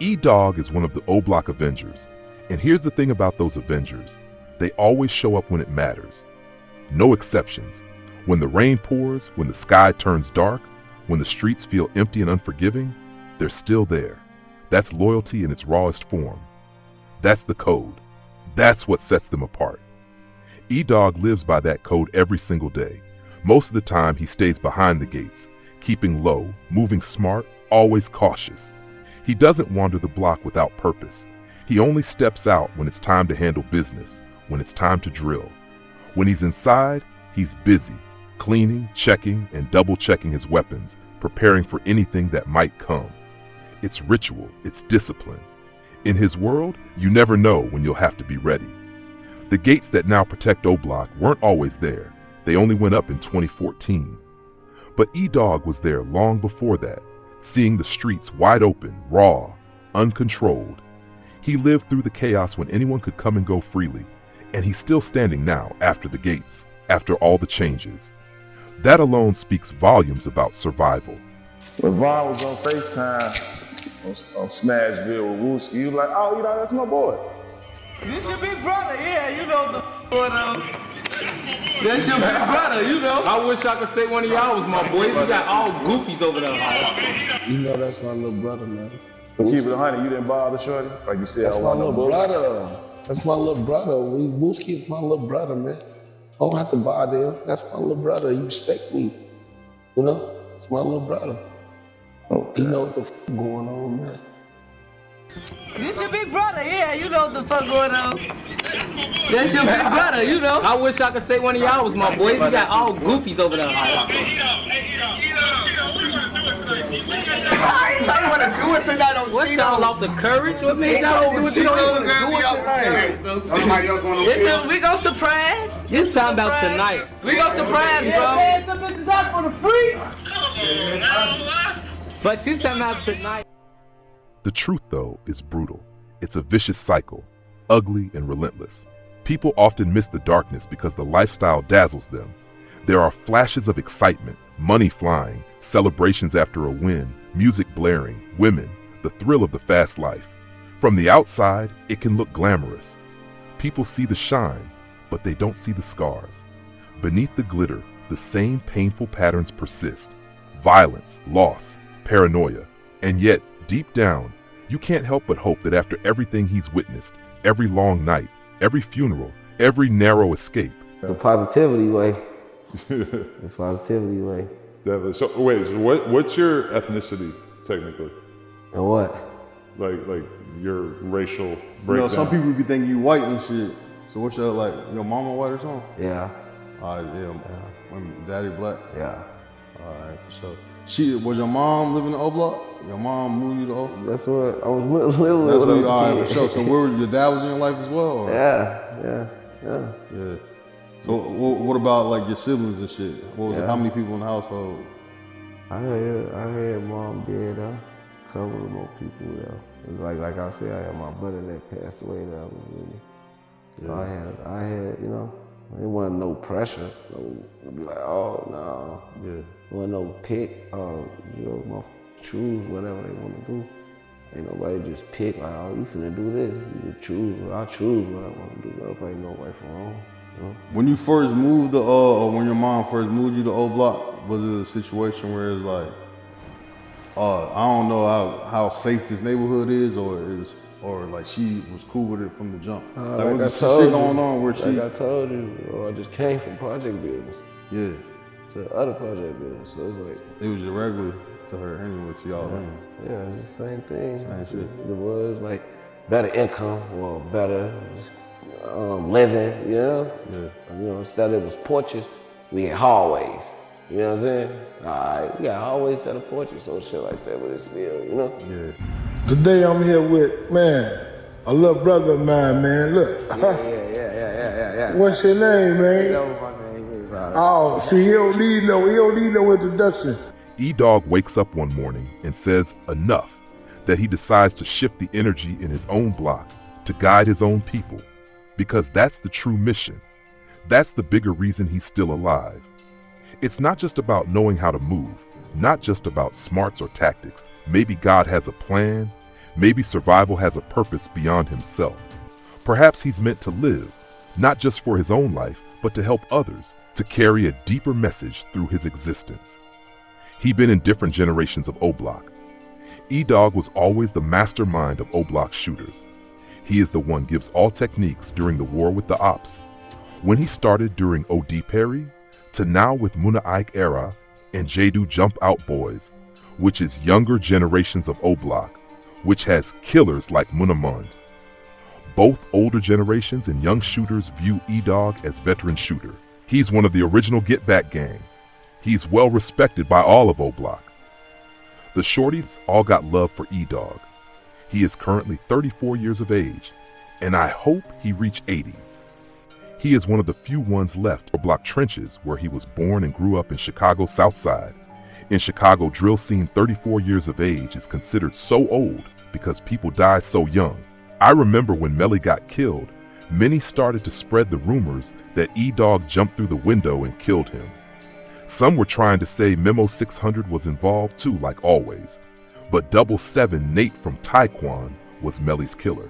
Edogg is one of the O-Block Avengers. And here's the thing about those Avengers. They always show up when it matters. No exceptions. When the rain pours, when the sky turns dark, when the streets feel empty and unforgiving, they're still there. That's loyalty in its rawest form. That's the code. That's what sets them apart. Edogg lives by that code every single day. Most of the time he stays behind the gates, keeping low, moving smart, always cautious. He doesn't wander the block without purpose. He only steps out when it's time to handle business, when it's time to drill. When he's inside, he's busy, cleaning, checking, and double-checking his weapons, preparing for anything that might come. It's ritual, it's discipline. In his world, you never know when you'll have to be ready. The gates that now protect O-Block weren't always there. They only went up in 2014. But Edogg was there long before that, seeing the streets wide open, raw, uncontrolled. He lived through the chaos when anyone could come and go freely, and he's still standing now after the gates, after all the changes. That alone speaks volumes about survival. When Vaughn was on FaceTime on Smashville with Wooski, he was like, oh, you know, that's my boy. This your big brother, yeah, you know the going on. That's your big brother, you know. I wish I could say one of y'all was my boys. We got all goofies over there. You know that's my little brother, man. But keep it 100, you didn't bother Shorty? Like you said, That's I my want little no brother. That's my little brother. Wooski is my little brother, man. I don't have to bother him. That's my little brother. You respect me. You know? It's my little brother. Okay. You know what the f going on, man. This your big brother, yeah, you know what the fuck going on. That's your big brother, you know. I wish I could say one of y'all was my boys. We got all goofies over there. I ain't tell you what to do it tonight on What y'all off the courage? What made y'all do it tonight? Somebody else want to We gon' surprise. It's time about tonight. We gon' surprise, bro. the bitches out for the free. But you talking about tonight. The truth, though, is brutal. It's a vicious cycle, ugly and relentless. People often miss the darkness because the lifestyle dazzles them. There are flashes of excitement, money flying, celebrations after a win, music blaring, women, the thrill of the fast life. From the outside, it can look glamorous. People see the shine, but they don't see the scars. Beneath the glitter, the same painful patterns persist. violence, loss, paranoia. And yet, deep down, you can't help but hope that after everything he's witnessed, every long night, every funeral, every narrow escape. The positivity way. It's positivity way. Definitely. So wait, so what's your ethnicity technically? And what? Like your racial breakdown? You know, some people be thinking you white and shit. So what's your, like, your mama white or something? Yeah. Daddy black? Yeah. Alright, for sure. Was your mom living in O Block? Your mom moved you to O? That's what I was living with. That's what you, alright, for sure. So your dad was in your life as well? Or? Yeah. So what about like your siblings and shit? What was it? How many people in the household? I had mom dead, a couple of more people there. Like I said, I had my brother that passed away that was with me. So I had, you know, it wasn't no pressure. No, be like, oh no. Yeah. It wasn't no pick. You know, my choose whatever they want to do. Ain't nobody just pick like, oh, you finna do this. You just choose. I choose what I want to do. Nobody know right from wrong. You know? When you first moved to, or when your mom first moved you to O Block, was it a situation where it's like, I don't know how safe this neighborhood is, or like she was cool with it from the jump? Like was there some shit going on where she? Like I told you, I just came from project business. Yeah. To other project business, so it's like it was your regular to her anyway, to y'all anyway. Yeah, it's the same thing. Same shit. It was like better income or better living, you know? Yeah. You know, instead it was porches, we had hallways. You know what I'm saying? Alright, we got hallways instead of porches, so shit like that, but it's still, you know? Yeah. Today I'm here with, man, a little brother of mine, man. Look. Yeah. What's your name, man? You know what my name is. Oh, see, he don't need no introduction. Edogg wakes up one morning and says enough, that he decides to shift the energy in his own block to guide his own people, because that's the true mission. That's the bigger reason he's still alive. It's not just about knowing how to move, not just about smarts or tactics. Maybe God has a plan. Maybe survival has a purpose beyond himself. Perhaps he's meant to live, not just for his own life, but to help others, to carry a deeper message through his existence. He'd been in different generations of O Block. Edogg was always the mastermind of O Block shooters. He is the one gives all techniques during the war with the ops. When he started during O.D. Perry, to now with Muna Ike era and Jadu Jump Out Boys, which is younger generations of O Block, which has killers like Munamund. Both older generations and young shooters view Edogg as veteran shooter. He's one of the original Get Back gang. He's well respected by all of O Block. The shorties all got love for Edogg. He is currently 34 years of age, and I hope he reach 80. He is one of the few ones left O Block trenches where he was born and grew up in Chicago's South Side. In Chicago, drill scene 34 years of age is considered so old because people die so young. I remember when Melly got killed, many started to spread the rumors that Edogg jumped through the window and killed him. Some were trying to say Memo 600 was involved too, like always. But 77 Nate from Taekwon was Melly's killer.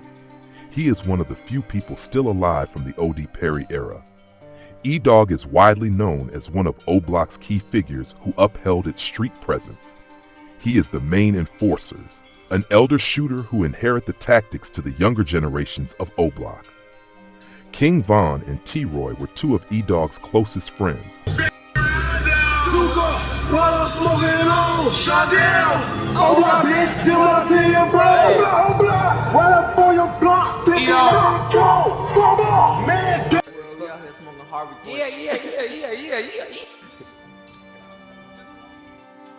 He is one of the few people still alive from the O.D. Perry era. Edogg is widely known as one of O Block's key figures who upheld its street presence. He is the main enforcers, an elder shooter who inherit the tactics to the younger generations of O Block. King Von and T-Roy were two of Edogg's closest friends. While I'm smoking on, shut down. Oh, my bitch, do I see your blood? Oh, blood. Right up for your block. Go, man. We out here smoking Harvey. Yeah.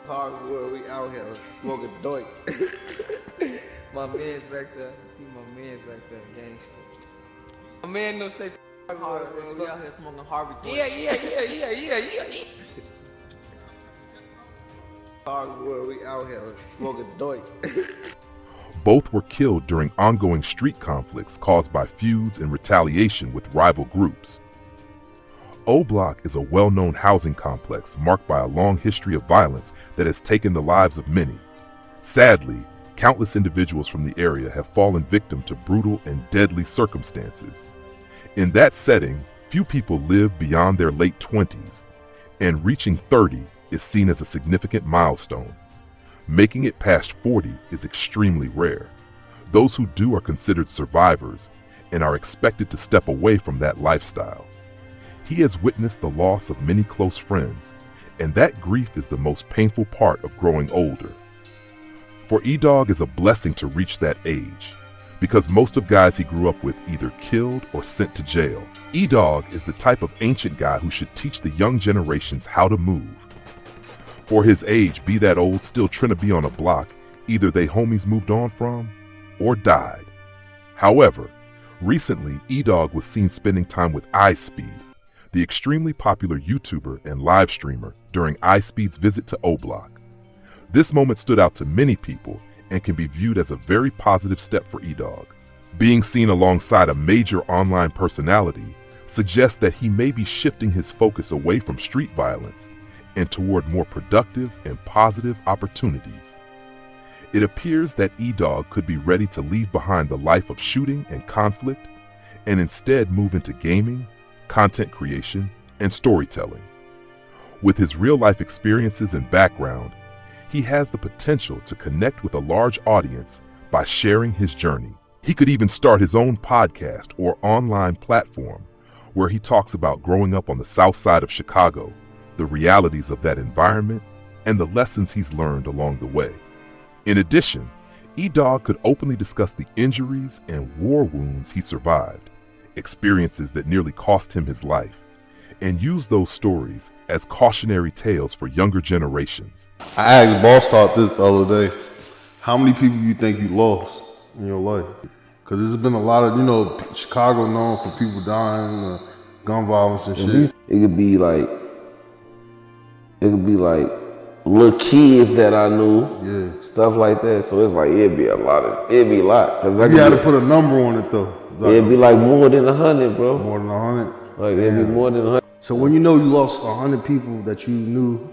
Hardwood, we out here smoking doink. My man's back there. See my man's back there, gangster. My man no say Harvey. We out here smoking Harvey. Yeah. Hardwood, we out here smoking doink. Both were killed during ongoing street conflicts caused by feuds and retaliation with rival groups. O Block is a well-known housing complex marked by a long history of violence that has taken the lives of many. Sadly, countless individuals from the area have fallen victim to brutal and deadly circumstances. In that setting, few people live beyond their late 20s, and reaching 30 is seen as a significant milestone. Making it past 40 is extremely rare. Those who do are considered survivors and are expected to step away from that lifestyle. He has witnessed the loss of many close friends, and that grief is the most painful part of growing older. For Edogg, is a blessing to reach that age, because most of guys he grew up with either killed or sent to jail. Edogg is the type of ancient guy who should teach the young generations how to move. For his age, be that old, still trying to be on a block, either they homies moved on from or died. However, recently Edogg was seen spending time with iSpeed, the extremely popular YouTuber and live streamer, during iSpeed's visit to O Block. This moment stood out to many people and can be viewed as a very positive step for Edogg. Being seen alongside a major online personality suggests that he may be shifting his focus away from street violence and toward more productive and positive opportunities. It appears that Edogg could be ready to leave behind the life of shooting and conflict and instead move into gaming, content creation, and storytelling. With his real-life experiences and background, he has the potential to connect with a large audience by sharing his journey. He could even start his own podcast or online platform where he talks about growing up on the south side of Chicago, the realities of that environment, and the lessons he's learned along the way. In addition, Edogg could openly discuss the injuries and war wounds he survived, experiences that nearly cost him his life, and use those stories as cautionary tales for younger generations. I asked Boss Talk this the other day. How many people you think you lost in your life? Because there's been a lot of, Chicago known for people dying, gun violence and shit. It could be like little kids that I knew, stuff like that. So it's like it'd be a lot. Cause you had to put a number on it though. It'd be like more than 100, bro. More than 100. Like it'd be more than 100. So when you lost 100 people that you knew,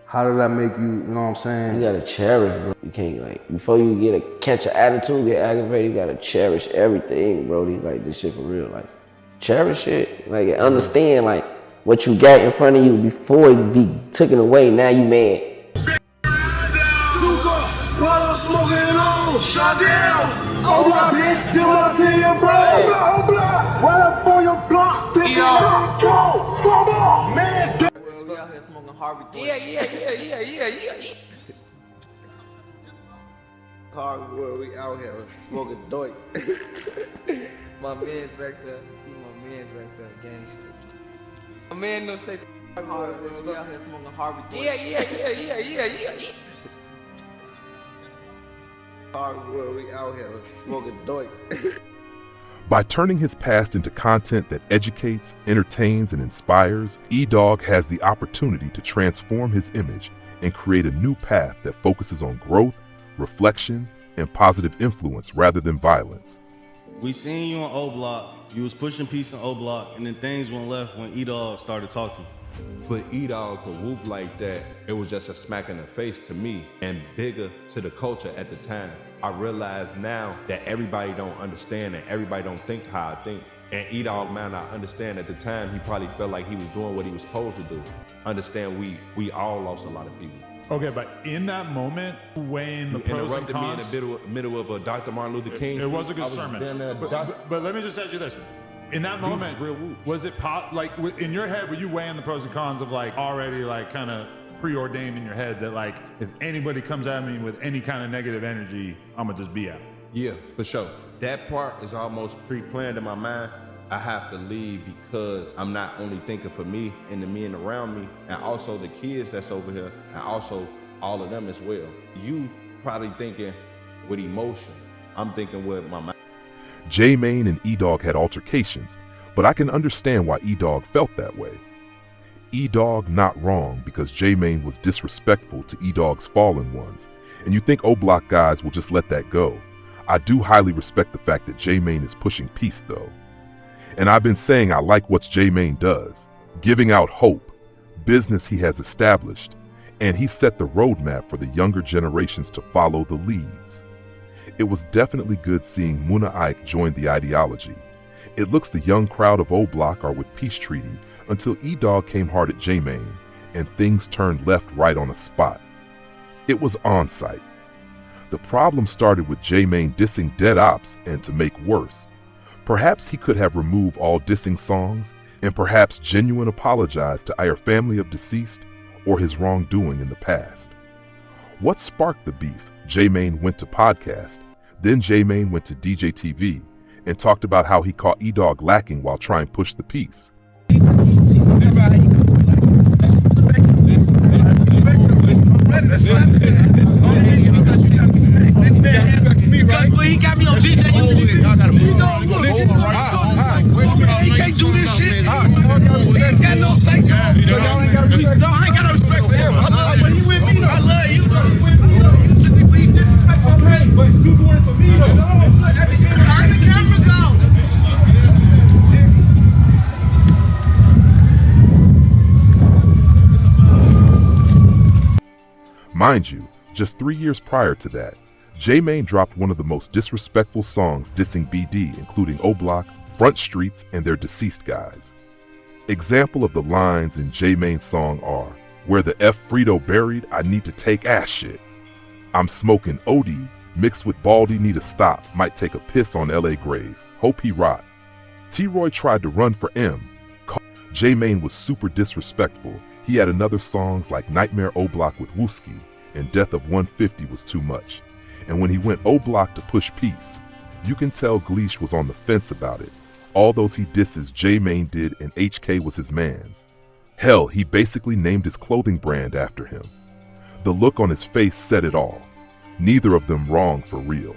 how did that make you? You know what I'm saying? You gotta cherish, bro. You can't before you catch an attitude, get aggravated. You gotta cherish everything, bro. This shit for real. Cherish it. Understand what you got in front of you before it be taken away. Now you mad. While I'm smoking on, shut down. Oh my bitch, do I see your brain? Oh block, right up for your block. Bitch, come on, man. We out here smoking Harvey. Yeah. Harvey, where we out here smoking dope. My man's back there. See my man's back there, gang shit. My man no say Harvey. We out here smoking Harvey. Yeah. We out here smoking dope. By turning his past into content that educates, entertains, and inspires, Edogg has the opportunity to transform his image and create a new path that focuses on growth, reflection, and positive influence rather than violence. We seen you on O Block. You was pushing peace on O Block, and then things went left when Edogg started talking. For Edogg to whoop like that, it was just a smack in the face to me and bigger to the culture at the time. I realize now that everybody don't understand and everybody don't think how I think. And Edogg, man, I understand at the time he probably felt like he was doing what he was supposed to do. Understand we all lost a lot of people. Okay, but in that moment, weighing the pros and cons. Me in the middle of a Dr. Martin Luther King. It was a good sermon. But let me just ask you this. In that moment, was it in your head, were you weighing the pros and cons of already kind of preordained in your head that if anybody comes at me with any kind of negative energy, I'm gonna just be out? Yeah, for sure. That part is almost pre-planned in my mind. I have to leave because I'm not only thinking for me and the men around me, and also the kids that's over here, and also all of them as well. You probably thinking with emotion. I'm thinking with my mind. J-Mane and Edogg had altercations, but I can understand why Edogg felt that way. Edogg not wrong because J-Mane was disrespectful to Edogg's fallen ones, and you think O Block guys will just let that go. I do highly respect the fact that J-Mane is pushing peace though. And I've been saying I like what J-Mane does, giving out hope, business he has established, and he set the roadmap for the younger generations to follow the leads. It was definitely good seeing Muna Ike join the ideology. It looks the young crowd of O Block are with peace treaty until Edogg came hard at J-Mane, and things turned left-right on a spot. It was on site. The problem started with J-Mane dissing dead ops, and to make worse, perhaps he could have removed all dissing songs and perhaps genuine apologize to either family of deceased or his wrongdoing in the past. What sparked the beef? J-Mane went to podcast, then J-Mane went to DJ TV and talked about how he caught Edogg lacking while trying to push the piece. Because he got me on DJ. I gotta move. He can't do this shit. Ain't got no say so. I ain't got no respect for him. I love when he with me though. I love you though. You should be disrespect for me, but you doing it for me though. Turn the cameras out. Mind you, just 3 years prior to that, J-Mane dropped one of the most disrespectful songs dissing BD, including O-Block, Front Streets, and their deceased guys. Example of the lines in J-Mane's song are, "Where the F Frito buried, I need to take ass shit. I'm smoking OD, mixed with Baldy, need to stop, might take a piss on LA grave, hope he rot." T-Roy tried to run for M. J-Mane was super disrespectful. He had another songs like Nightmare O-Block with Wooski, and Death of 150 was too much. And when he went O-Block to push peace, you can tell Gleesh was on the fence about it. All those he disses J-Mane did, and HK was his mans. Hell, he basically named his clothing brand after him. The look on his face said it all. Neither of them wrong for real.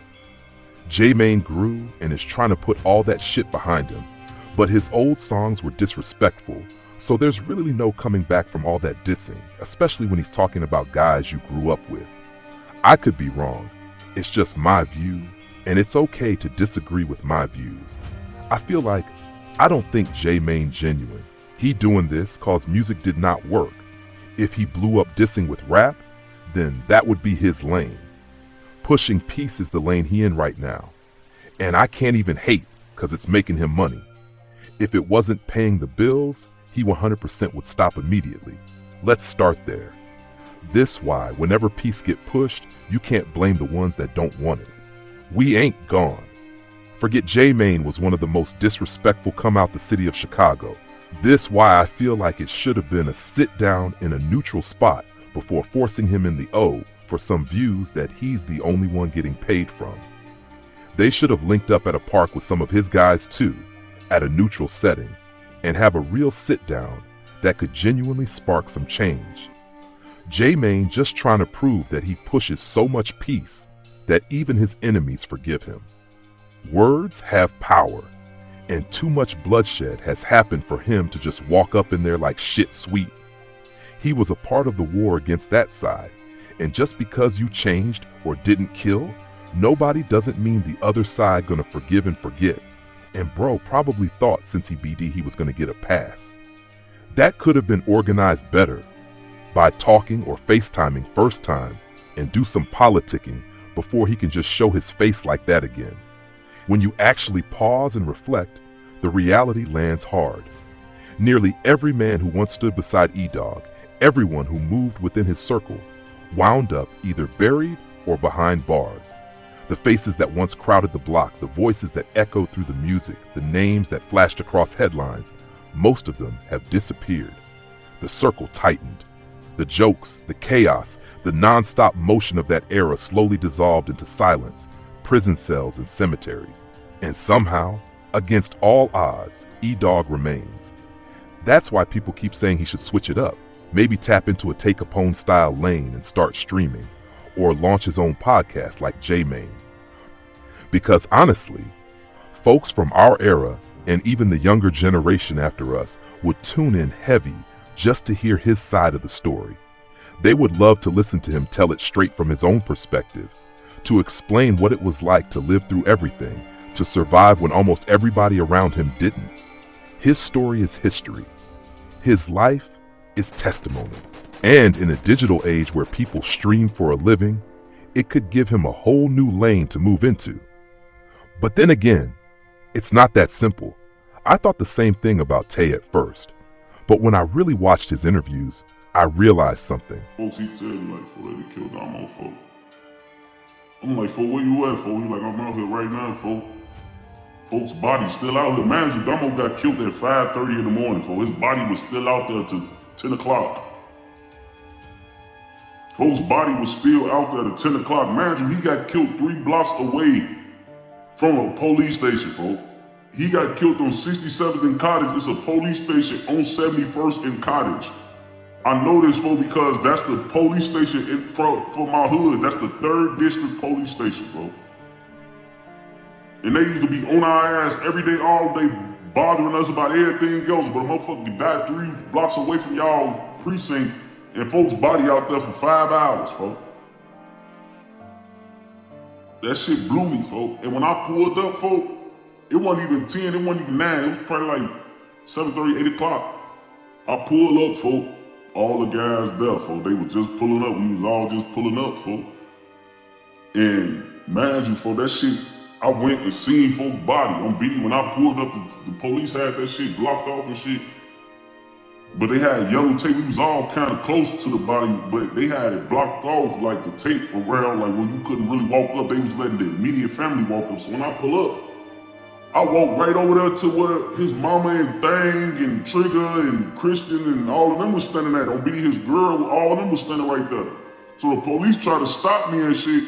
J-Mane grew and is trying to put all that shit behind him, but his old songs were disrespectful, so there's really no coming back from all that dissing, especially when he's talking about guys you grew up with. I could be wrong. It's just my view, and it's okay to disagree with my views. I feel like I don't think J-Mane genuine. He doing this cause music did not work. If he blew up dissing with rap, then that would be his lane. Pushing peace is the lane he in right now. And I can't even hate cause it's making him money. If it wasn't paying the bills, he 100% would stop immediately. Let's start there. This why, whenever peace get pushed, you can't blame the ones that don't want it. We ain't gone. Forget J-Mane was one of the most disrespectful come out the city of Chicago. This why I feel like it should have been a sit down in a neutral spot before forcing him in the O for some views that he's the only one getting paid from. They should have linked up at a park with some of his guys too, at a neutral setting, and have a real sit down that could genuinely spark some change. J-Mane just trying to prove that he pushes so much peace that even his enemies forgive him. Words have power, and too much bloodshed has happened for him to just walk up in there like shit sweet. He was a part of the war against that side, and just because you changed or didn't kill, nobody doesn't mean the other side gonna forgive and forget. And bro probably thought since he BD he was gonna get a pass. That could have been organized better by talking or FaceTiming first time and do some politicking before he can just show his face like that again. When you actually pause and reflect, the reality lands hard. Nearly every man who once stood beside Edogg, everyone who moved within his circle, wound up either buried or behind bars. The faces that once crowded the block, the voices that echoed through the music, the names that flashed across headlines, most of them have disappeared. The circle tightened. The jokes, the chaos, the non-stop motion of that era slowly dissolved into silence, prison cells and cemeteries. And somehow, against all odds, Edogg remains. That's why people keep saying he should switch it up, maybe tap into a Take Capone style lane and start streaming, or launch his own podcast like J-Mane. Because honestly, folks from our era and even the younger generation after us would tune in heavy just to hear his side of the story. They would love to listen to him tell it straight from his own perspective, to explain what it was like to live through everything, to survive when almost everybody around him didn't. His story is history. His life is testimony. And in a digital age where people stream for a living, it could give him a whole new lane to move into. But then again, it's not that simple. I thought the same thing about Tay at first. But when I really watched his interviews, I realized something. Folks, he tell me, like, for they killed Damo, folk. I'm like, folk, where you at, folk? He like, I'm out here right now, folk. Folks' body still out here. Man, Damo got killed at 5:30 in the morning, folk. His body was still out there till 10 o'clock. Folks' body was still out there at 10 o'clock. Man, he got killed 3 blocks away from a police station, folk. He got killed on 67th and Cottage. It's a police station on 71st and Cottage. I know this, folk, because that's the police station for my hood. That's the 3rd District Police Station, bro. And they used to be on our ass every day, all day, bothering us about everything else. But a motherfucker died 3 blocks away from y'all precinct, and folks' body out there for 5 hours, folk. That shit blew me, folk. And when I pulled up, folk, it wasn't even 10, it wasn't even 9. It was probably like 7:30, 8 o'clock. I pulled up, folk. All the guys there, folk. They were just pulling up. We was all just pulling up, folk. And mind you, folk, that shit, I went and seen folks' body on BD. When I pulled up, the police had that shit blocked off and shit. But they had yellow tape. We was all kind of close to the body, but they had it blocked off, like the tape around, like where you couldn't really walk up. They was letting the immediate family walk up. So when I pull up, I walked right over there to where his mama and Thang and Trigger and Christian and all of them was standing at. On BD, his girl, all of them was standing right there. So the police tried to stop me and shit.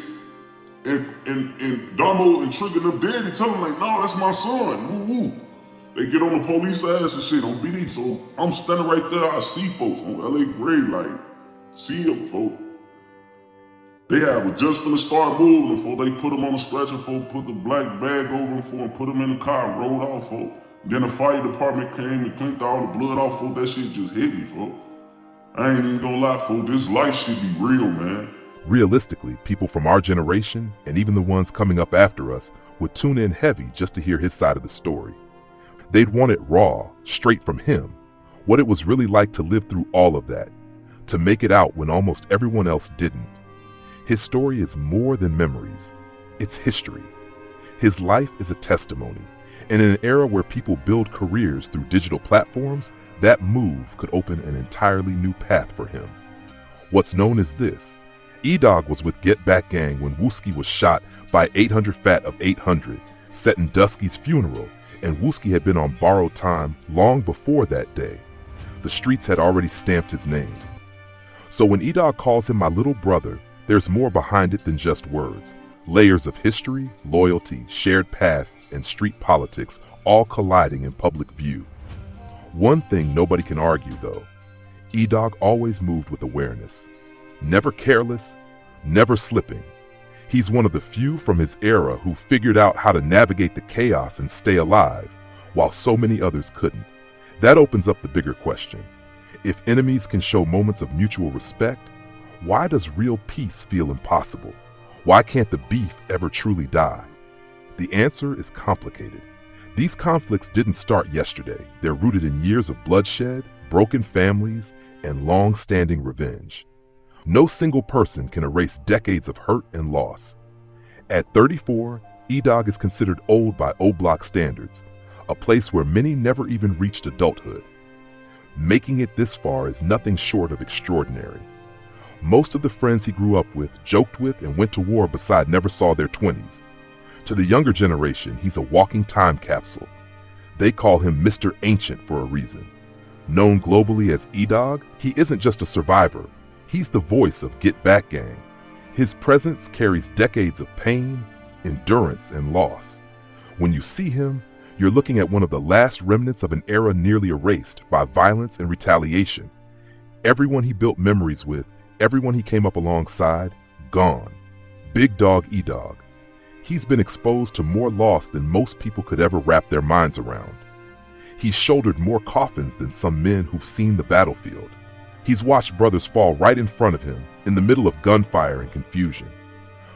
And Damo and Trigger them dead and tell him like, no, that's my son. Woo-woo. They get on the police ass and shit on BD. So I'm standing right there. I see folks on LA Grade, like, see them, folks. They were just finna start moving before they put him on the stretcher, folk, put the black bag over him for him, put him in the car, rolled off, folk. Then the fire department came and cleaned all the blood off, folk. That shit just hit me, folk. I ain't even gonna lie, folk. This life should be real, man. Realistically, people from our generation, and even the ones coming up after us, would tune in heavy just to hear his side of the story. They'd want it raw, straight from him, what it was really like to live through all of that, to make it out when almost everyone else didn't. His story is more than memories, it's history. His life is a testimony, and in an era where people build careers through digital platforms, that move could open an entirely new path for him. What's known as this: Edogg was with Get Back Gang when Wooski was shot by 800 Fat of 800, set in Dusky's funeral, and Wooski had been on borrowed time long before that day. The streets had already stamped his name. So when Edogg calls him my little brother, there's more behind it than just words. Layers of history, loyalty, shared pasts, and street politics all colliding in public view. One thing nobody can argue though, Edogg always moved with awareness. Never careless, never slipping. He's one of the few from his era who figured out how to navigate the chaos and stay alive, while so many others couldn't. That opens up the bigger question. If enemies can show moments of mutual respect, why does real peace feel impossible? Why can't the beef ever truly die? The answer is complicated. These conflicts didn't start yesterday. They're rooted in years of bloodshed, broken families, and long-standing revenge. No single person can erase decades of hurt and loss. At 34, Edogg is considered old by O-Block standards, a place where many never even reached adulthood. Making it this far is nothing short of extraordinary. Most of the friends he grew up with, joked with, and went to war beside never saw their 20s. To the younger generation, he's a walking time capsule. They call him Mr. Ancient for a reason. Known globally as Edogg, he isn't just a survivor. He's the voice of Get Back Gang. His presence carries decades of pain, endurance, and loss. When you see him, you're looking at one of the last remnants of an era nearly erased by violence and retaliation. Everyone he built memories with, everyone he came up alongside, gone. Big Dog Edogg. He's been exposed to more loss than most people could ever wrap their minds around. He's shouldered more coffins than some men who've seen the battlefield. He's watched brothers fall right in front of him, in the middle of gunfire and confusion.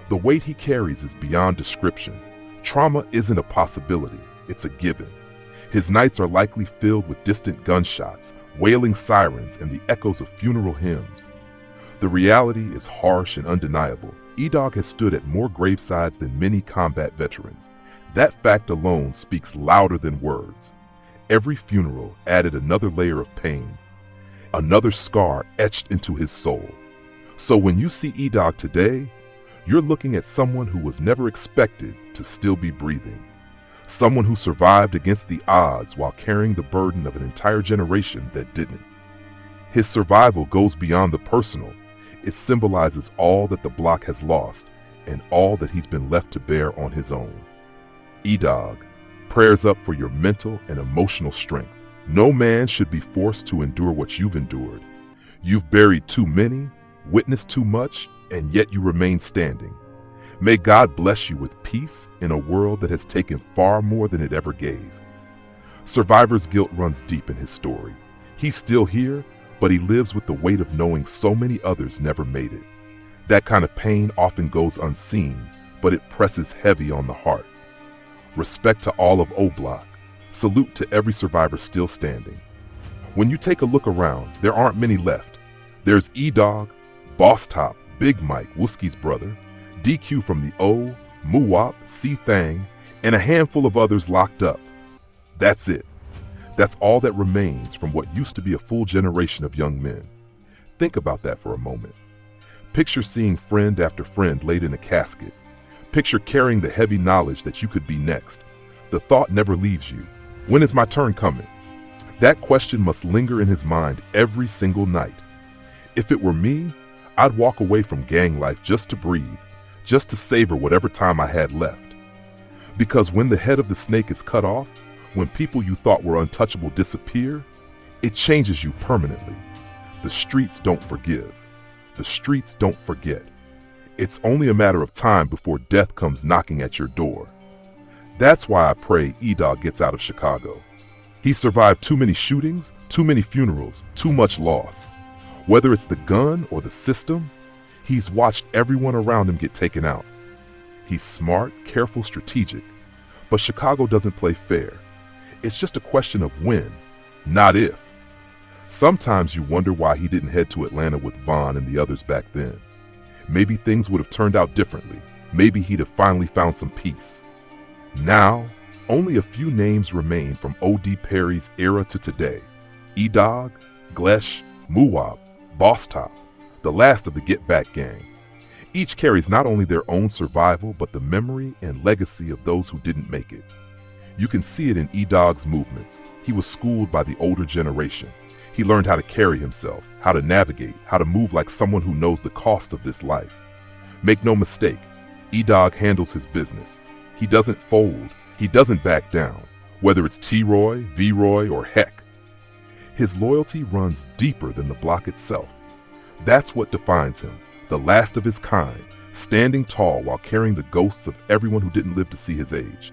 The weight he carries is beyond description. Trauma isn't a possibility, it's a given. His nights are likely filled with distant gunshots, wailing sirens, and the echoes of funeral hymns. The reality is harsh and undeniable. Edogg has stood at more gravesides than many combat veterans. That fact alone speaks louder than words. Every funeral added another layer of pain. another scar etched into his soul. So when you see Edogg today, you're looking at someone who was never expected to still be breathing. Someone who survived against the odds while carrying the burden of an entire generation that didn't. His survival goes beyond the personal. It symbolizes all that the block has lost and all that he's been left to bear on his own. Edogg, prayers up for your mental and emotional strength. No man should be forced to endure what you've endured. You've buried too many, witnessed too much, and yet you remain standing. May God bless you with peace in a world that has taken far more than it ever gave. Survivor's guilt runs deep in his story. He's still here, but he lives with the weight of knowing so many others never made it. That kind of pain often goes unseen, but it presses heavy on the heart. Respect to all of O Block. Salute to every survivor still standing. When you take a look around, there aren't many left. There's Edogg, Boss Top, Big Mike, Wooskie's brother, DQ from the O, Muwop, C-Thang, and a handful of others locked up. That's it. That's all that remains from what used to be a full generation of young men. Think about that for a moment. Picture seeing friend after friend laid in a casket. Picture carrying the heavy knowledge that you could be next. The thought never leaves you. When is my turn coming? That question must linger in his mind every single night. If it were me, I'd walk away from gang life just to breathe, just to savor whatever time I had left. Because when the head of the snake is cut off, when people you thought were untouchable disappear, it changes you permanently. The streets don't forgive. The streets don't forget. It's only a matter of time before death comes knocking at your door. That's why I pray Edogg gets out of Chicago. He survived too many shootings, too many funerals, too much loss. Whether it's the gun or the system, he's watched everyone around him get taken out. He's smart, careful, strategic, but Chicago doesn't play fair. It's just a question of when, not if. Sometimes you wonder why he didn't head to Atlanta with Vaughn and the others back then. Maybe things would have turned out differently. Maybe he'd have finally found some peace. Now, only a few names remain from O.D. Perry's era to today. Edogg, Glesh, Muwop, Boss Top, the last of the Get Back gang. Each carries not only their own survival, but the memory and legacy of those who didn't make it. You can see it in Edogg's movements. He was schooled by the older generation. He learned how to carry himself, how to navigate, how to move like someone who knows the cost of this life. Make no mistake, Edogg handles his business. He doesn't fold. He doesn't back down, whether it's T-Roy, V-Roy, or heck. His loyalty runs deeper than the block itself. That's what defines him, the last of his kind, standing tall while carrying the ghosts of everyone who didn't live to see his age.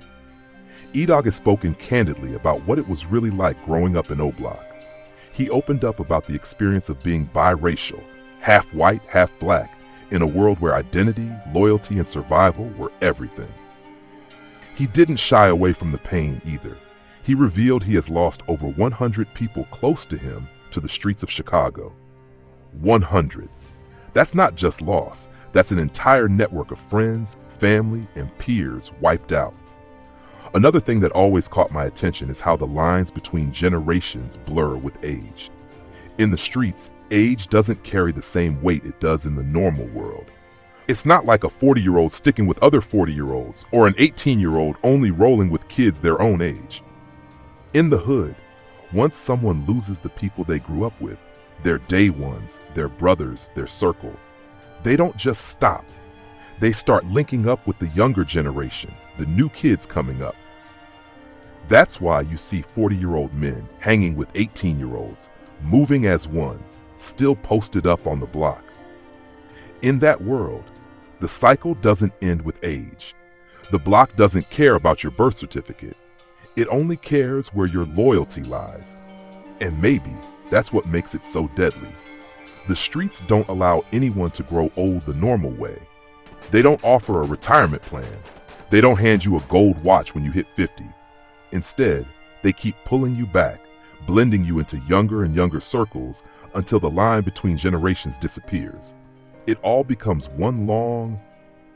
Edogg has spoken candidly about what it was really like growing up in O-Block. He opened up about the experience of being biracial, half white, half black, in a world where identity, loyalty, and survival were everything. He didn't shy away from the pain either. He revealed he has lost over 100 people close to him to the streets of Chicago. 100. That's not just loss. That's an entire network of friends, family, and peers wiped out. Another thing that always caught my attention is how the lines between generations blur with age. In the streets, age doesn't carry the same weight it does in the normal world. It's not like a 40-year-old sticking with other 40-year-olds or an 18-year-old only rolling with kids their own age. In the hood, once someone loses the people they grew up with, their day ones, their brothers, their circle, they don't just stop. They start linking up with the younger generation, the new kids coming up. That's why you see 40-year-old men hanging with 18-year-olds, moving as one, still posted up on the block. In that world, the cycle doesn't end with age. The block doesn't care about your birth certificate. It only cares where your loyalty lies. And maybe that's what makes it so deadly. The streets don't allow anyone to grow old the normal way. They don't offer a retirement plan. They don't hand you a gold watch when you hit 50. Instead, they keep pulling you back, blending you into younger and younger circles until the line between generations disappears. It all becomes one long,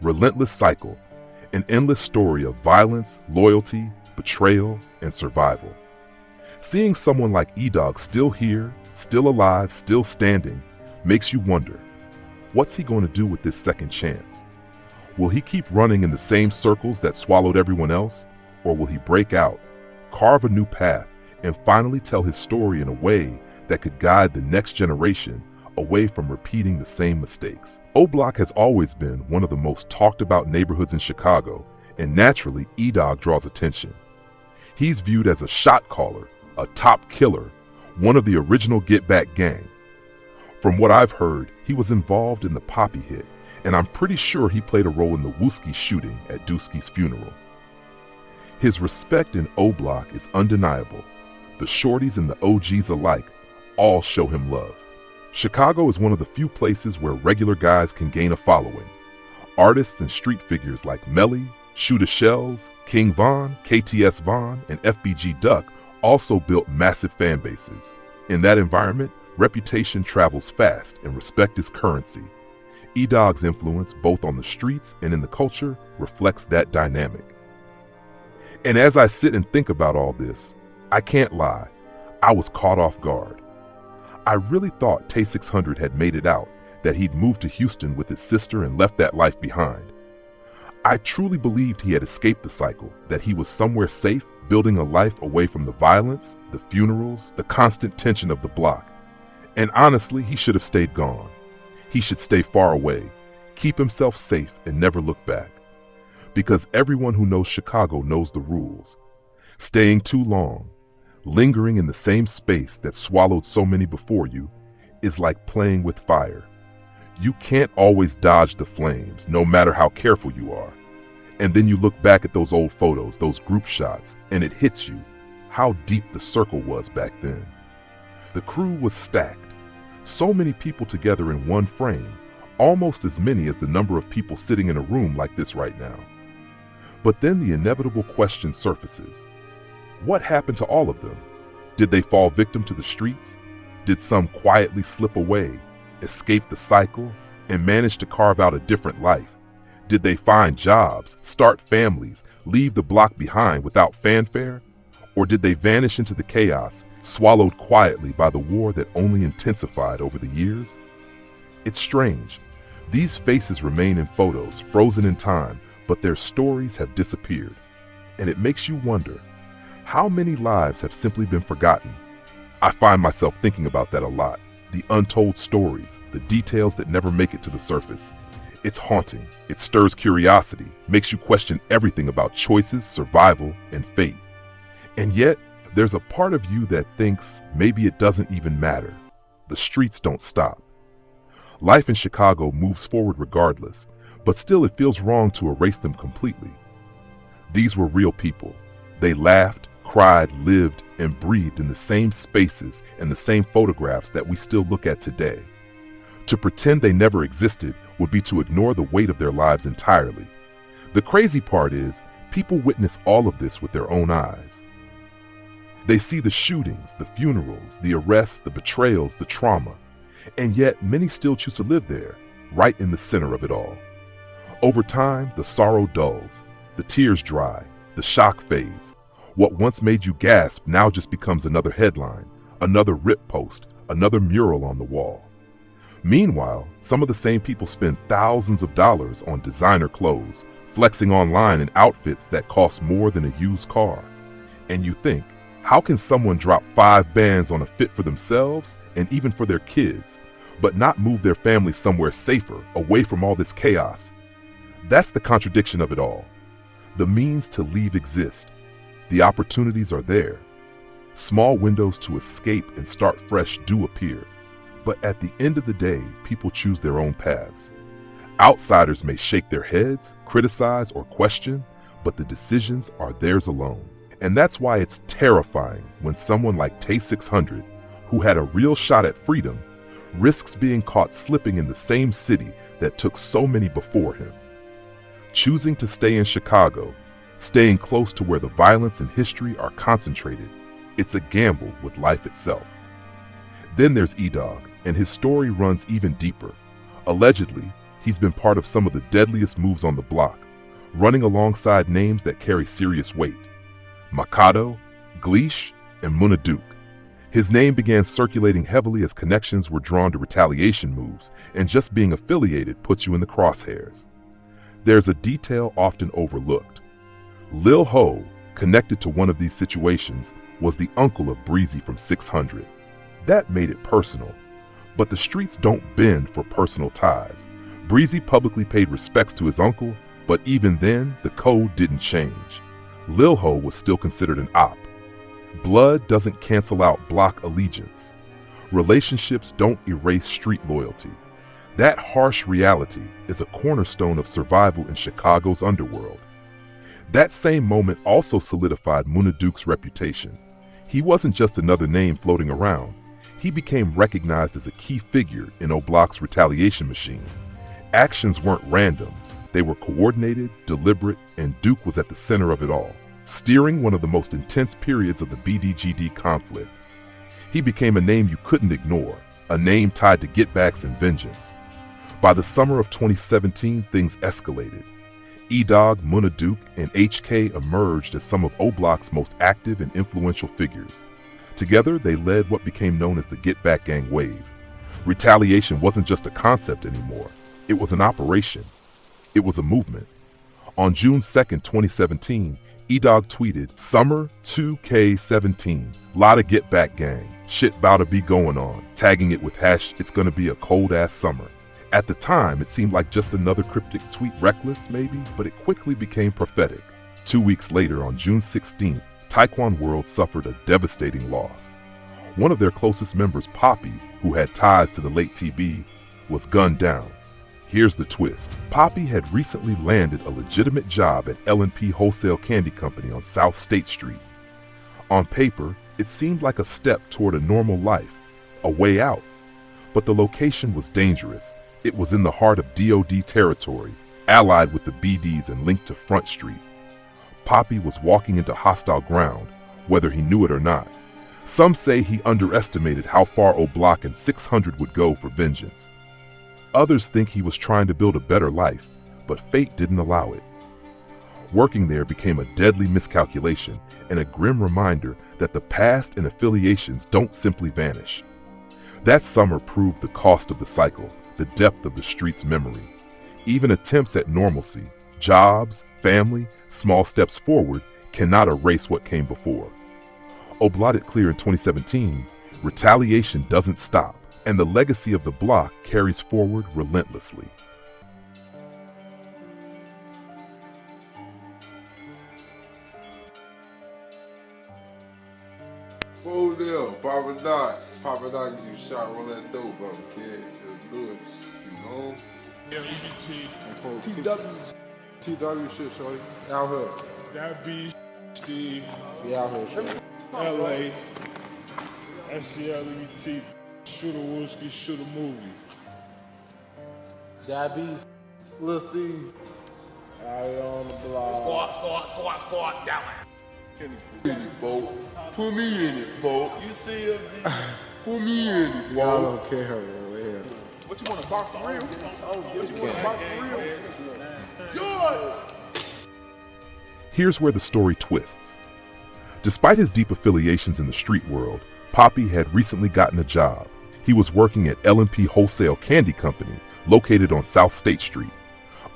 relentless cycle, an endless story of violence, loyalty, betrayal, and survival. Seeing someone like Edogg still here, still alive, still standing, makes you wonder, what's he going to do with this second chance? Will he keep running in the same circles that swallowed everyone else, or will he break out, carve a new path, and finally tell his story in a way that could guide the next generation away from repeating the same mistakes? O Block has always been one of the most talked about neighborhoods in Chicago, and naturally, Edogg draws attention. He's viewed as a shot caller, a top killer, one of the original Get Back gang. From what I've heard, he was involved in the Poppy hit, and I'm pretty sure he played a role in the Wooski shooting at Dusky's funeral. His respect in O Block is undeniable. The shorties and the OGs alike all show him love. Chicago is one of the few places where regular guys can gain a following. Artists and street figures like Melly, Shooter Shells, King Von, KTS Von, and FBG Duck also built massive fan bases. In that environment, reputation travels fast and respect is currency. Edogg's influence, both on the streets and in the culture, reflects that dynamic. And as I sit and think about all this, I can't lie, I was caught off guard. I really thought Tay 600 had made it out, that he'd moved to Houston with his sister and left that life behind. I truly believed he had escaped the cycle, that he was somewhere safe, building a life away from the violence, the funerals, the constant tension of the block. And honestly, he should have stayed gone. He should stay far away, keep himself safe, and never look back. Because everyone who knows Chicago knows the rules. Staying too long, lingering in the same space that swallowed so many before you, is like playing with fire. You can't always dodge the flames, no matter how careful you are. And then you look back at those old photos, those group shots, and it hits you how deep the circle was back then. The crew was stacked. So many people together in one frame, almost as many as the number of people sitting in a room like this right now. But then the inevitable question surfaces. What happened to all of them? Did they fall victim to the streets? Did some quietly slip away, escape the cycle, and manage to carve out a different life? Did they find jobs, start families, leave the block behind without fanfare? Or did they vanish into the chaos, swallowed quietly by the war that only intensified over the years? It's strange. These faces remain in photos, frozen in time, but their stories have disappeared. And it makes you wonder, how many lives have simply been forgotten? I find myself thinking about that a lot. The untold stories, the details that never make it to the surface. It's haunting. It stirs curiosity, makes you question everything about choices, survival, and fate. And yet, there's a part of you that thinks maybe it doesn't even matter. The streets don't stop. Life in Chicago moves forward regardless, but still it feels wrong to erase them completely. These were real people. They laughed, cried, lived, and breathed in the same spaces and the same photographs that we still look at today. To pretend they never existed would be to ignore the weight of their lives entirely. The crazy part is, people witness all of this with their own eyes. They see the shootings, the funerals, the arrests, the betrayals, the trauma, and yet many still choose to live there, right in the center of it all. Over time, the sorrow dulls, the tears dry, the shock fades. What once made you gasp now just becomes another headline, another rip post, another mural on the wall. Meanwhile, some of the same people spend thousands of dollars on designer clothes, flexing online in outfits that cost more than a used car. And you think, how can someone drop 5 bands on a fit for themselves and even for their kids, but not move their family somewhere safer, away from all this chaos? That's the contradiction of it all. The means to leave exist. The opportunities are there. Small windows to escape and start fresh do appear. But at the end of the day, people choose their own paths. Outsiders may shake their heads, criticize, or question, but the decisions are theirs alone. And that's why it's terrifying when someone like Tay 600, who had a real shot at freedom, risks being caught slipping in the same city that took so many before him. Choosing to stay in Chicago, staying close to where the violence and history are concentrated, it's a gamble with life itself. Then there's Edogg, and his story runs even deeper. Allegedly, he's been part of some of the deadliest moves on the block, running alongside names that carry serious weight. Mikado, Gleesh, and Munaduke. His name began circulating heavily as connections were drawn to retaliation moves, and just being affiliated puts you in the crosshairs. There's a detail often overlooked. Lil Ho, connected to one of these situations, was the uncle of Breezy from 600. That made it personal. But the streets don't bend for personal ties. Breezy publicly paid respects to his uncle, but even then, the code didn't change. Lil Ho was still considered an op. Blood doesn't cancel out block allegiance. Relationships don't erase street loyalty. That harsh reality is a cornerstone of survival in Chicago's underworld. That same moment also solidified Monaduke's reputation. He wasn't just another name floating around. He became recognized as a key figure in O-Block's retaliation machine. Actions weren't random. They were coordinated, deliberate, and Duke was at the center of it all, steering one of the most intense periods of the BDGD conflict. He became a name you couldn't ignore, a name tied to get-backs and vengeance. By the summer of 2017, things escalated. Edogg, Monaduke, and HK emerged as some of O-Block's most active and influential figures. Together, they led what became known as the Get Back Gang wave. Retaliation wasn't just a concept anymore. It was an operation. It was a movement. On June 2nd, 2017, Edogg tweeted, "Summer 2K17, lotta Get Back Gang. Shit bout to be going on," tagging it with "it's gonna be a cold-ass summer." At the time, it seemed like just another cryptic tweet, reckless maybe, but it quickly became prophetic. 2 weeks later, on June 16th, Taekwon World suffered a devastating loss. One of their closest members, Poppy, who had ties to the late TB, was gunned down. Here's the twist. Poppy had recently landed a legitimate job at L&P Wholesale Candy Company on South State Street. On paper, it seemed like a step toward a normal life, a way out. But the location was dangerous. It was in the heart of DOD territory, allied with the BDs and linked to Front Street. Poppy was walking into hostile ground, whether he knew it or not. Some say he underestimated how far O-Block and 600 would go for vengeance. Others think he was trying to build a better life, but fate didn't allow it. Working there became a deadly miscalculation and a grim reminder that the past and affiliations don't simply vanish. That summer proved the cost of the cycle, the depth of the street's memory. Even attempts at normalcy, jobs, family, small steps forward cannot erase what came before. O-Block it clear in 2017, retaliation doesn't stop, and the legacy of the block carries forward relentlessly. Full deal, Papa Doc. Papa Doc, you shot roll that dope up, kid. Let's do it. You know? TW shit, shorty. Out here. That be Steve. We out here, shorty. LA. SCLET. Shoot a Wooski, shoot a movie. That be Lil Steve. Out here on the block. Squad, down. Put me in it, folk. Put me in it, folk. You see him? Put me in it, folk. Y'all don't care over here. What you want, a box for real? What you want, a box for real? George! Here's where the story twists. Despite his deep affiliations in the street world, Poppy had recently gotten a job. He was working at L&P Wholesale Candy Company, located on South State Street.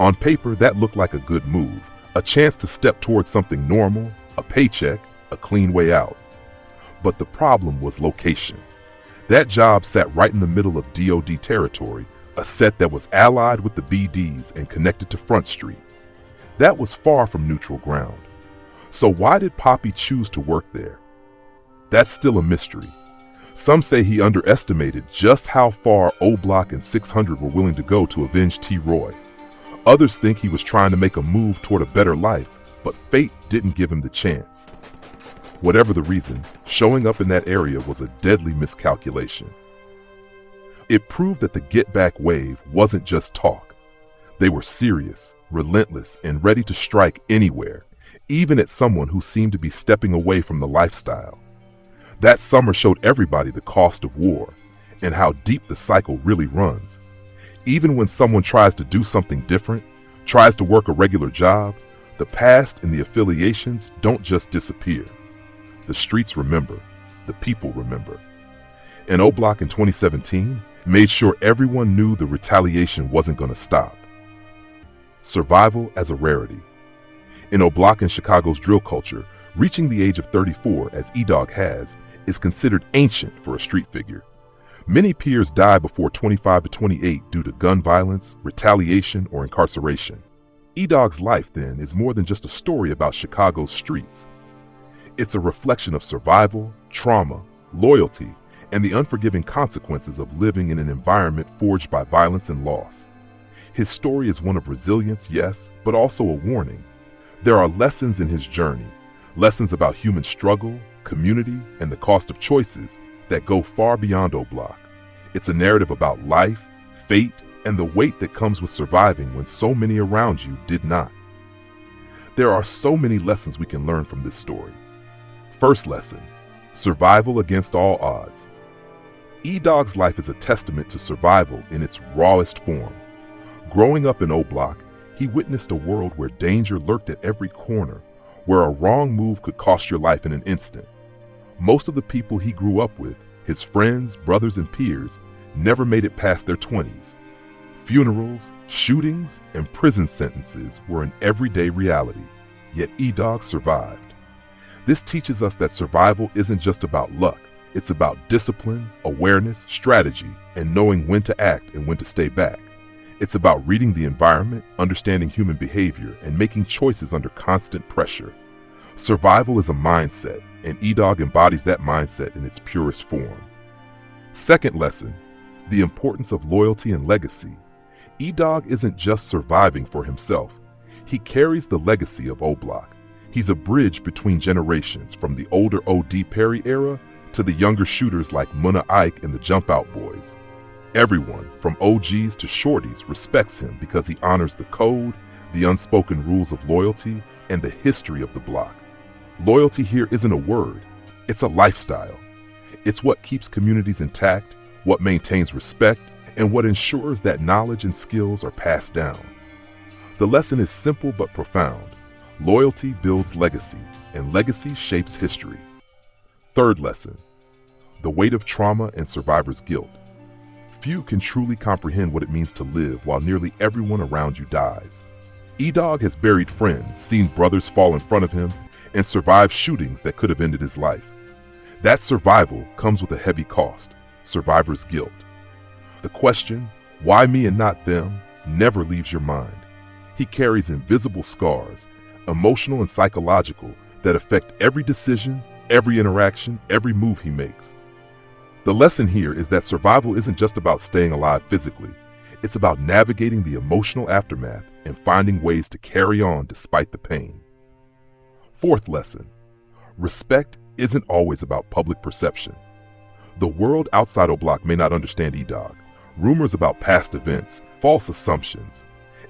On paper, that looked like a good move, a chance to step towards something normal, a paycheck, a clean way out. But the problem was location. That job sat right in the middle of DOD territory, a set that was allied with the BDs and connected to Front Street. That was far from neutral ground. So why did Poppy choose to work there? That's still a mystery. Some say he underestimated just how far O-Block and 600 were willing to go to avenge T-Roy. Others think he was trying to make a move toward a better life, but fate didn't give him the chance. Whatever the reason, showing up in that area was a deadly miscalculation. It proved that the Get Back wave wasn't just talk. They were serious, relentless, and ready to strike anywhere, even at someone who seemed to be stepping away from the lifestyle. That summer showed everybody the cost of war and how deep the cycle really runs. Even when someone tries to do something different, tries to work a regular job, the past and the affiliations don't just disappear. The streets remember. the people remember. And O Block in 2017 made sure everyone knew the retaliation wasn't going to stop. Survival as a rarity. In O Block and Chicago's drill culture, reaching the age of 34, as Edogg has, is considered ancient for a street figure. Many peers die before 25 to 28 due to gun violence, retaliation, or incarceration. Edogg's life, then, is more than just a story about Chicago's streets. It's a reflection of survival, trauma, loyalty, and the unforgiving consequences of living in an environment forged by violence and loss. His story is one of resilience, yes, but also a warning. There are lessons in his journey, lessons about human struggle, community, and the cost of choices that go far beyond O Block. It's a narrative about life, fate, and the weight that comes with surviving when so many around you did not. There are so many lessons we can learn from this story. First lesson, survival against all odds. Edogg's life is a testament to survival in its rawest form. Growing up in O Block, he witnessed a world where danger lurked at every corner, where a wrong move could cost your life in an instant. Most of the people he grew up with, his friends, brothers, and peers, never made it past their 20s. Funerals, shootings, and prison sentences were an everyday reality, yet Edogg survived. This teaches us that survival isn't just about luck, it's about discipline, awareness, strategy, and knowing when to act and when to stay back. It's about reading the environment, understanding human behavior, and making choices under constant pressure. Survival is a mindset, and Edogg embodies that mindset in its purest form. Second lesson, the importance of loyalty and legacy. Edogg isn't just surviving for himself. He carries the legacy of O Block. He's a bridge between generations, from the older O.D. Perry era to the younger shooters like Munna Ike and the Jump Out Boys. Everyone, from OGs to shorties, respects him because he honors the code, the unspoken rules of loyalty, and the history of the block. Loyalty here isn't a word, it's a lifestyle. It's what keeps communities intact, what maintains respect, and what ensures that knowledge and skills are passed down. The lesson is simple but profound. Loyalty builds legacy, and legacy shapes history. Third lesson, the weight of trauma and survivor's guilt. Few can truly comprehend what it means to live while nearly everyone around you dies. Edogg has buried friends, seen brothers fall in front of him, and survived shootings that could have ended his life. That survival comes with a heavy cost, survivor's guilt. The question, why me and not them, never leaves your mind. He carries invisible scars, emotional and psychological, that affect every decision, every interaction, every move he makes. The lesson here is that survival isn't just about staying alive physically. It's about navigating the emotional aftermath and finding ways to carry on despite the pain. Fourth lesson, respect isn't always about public perception. The world outside O Block may not understand Edogg. Rumors about past events, false assumptions,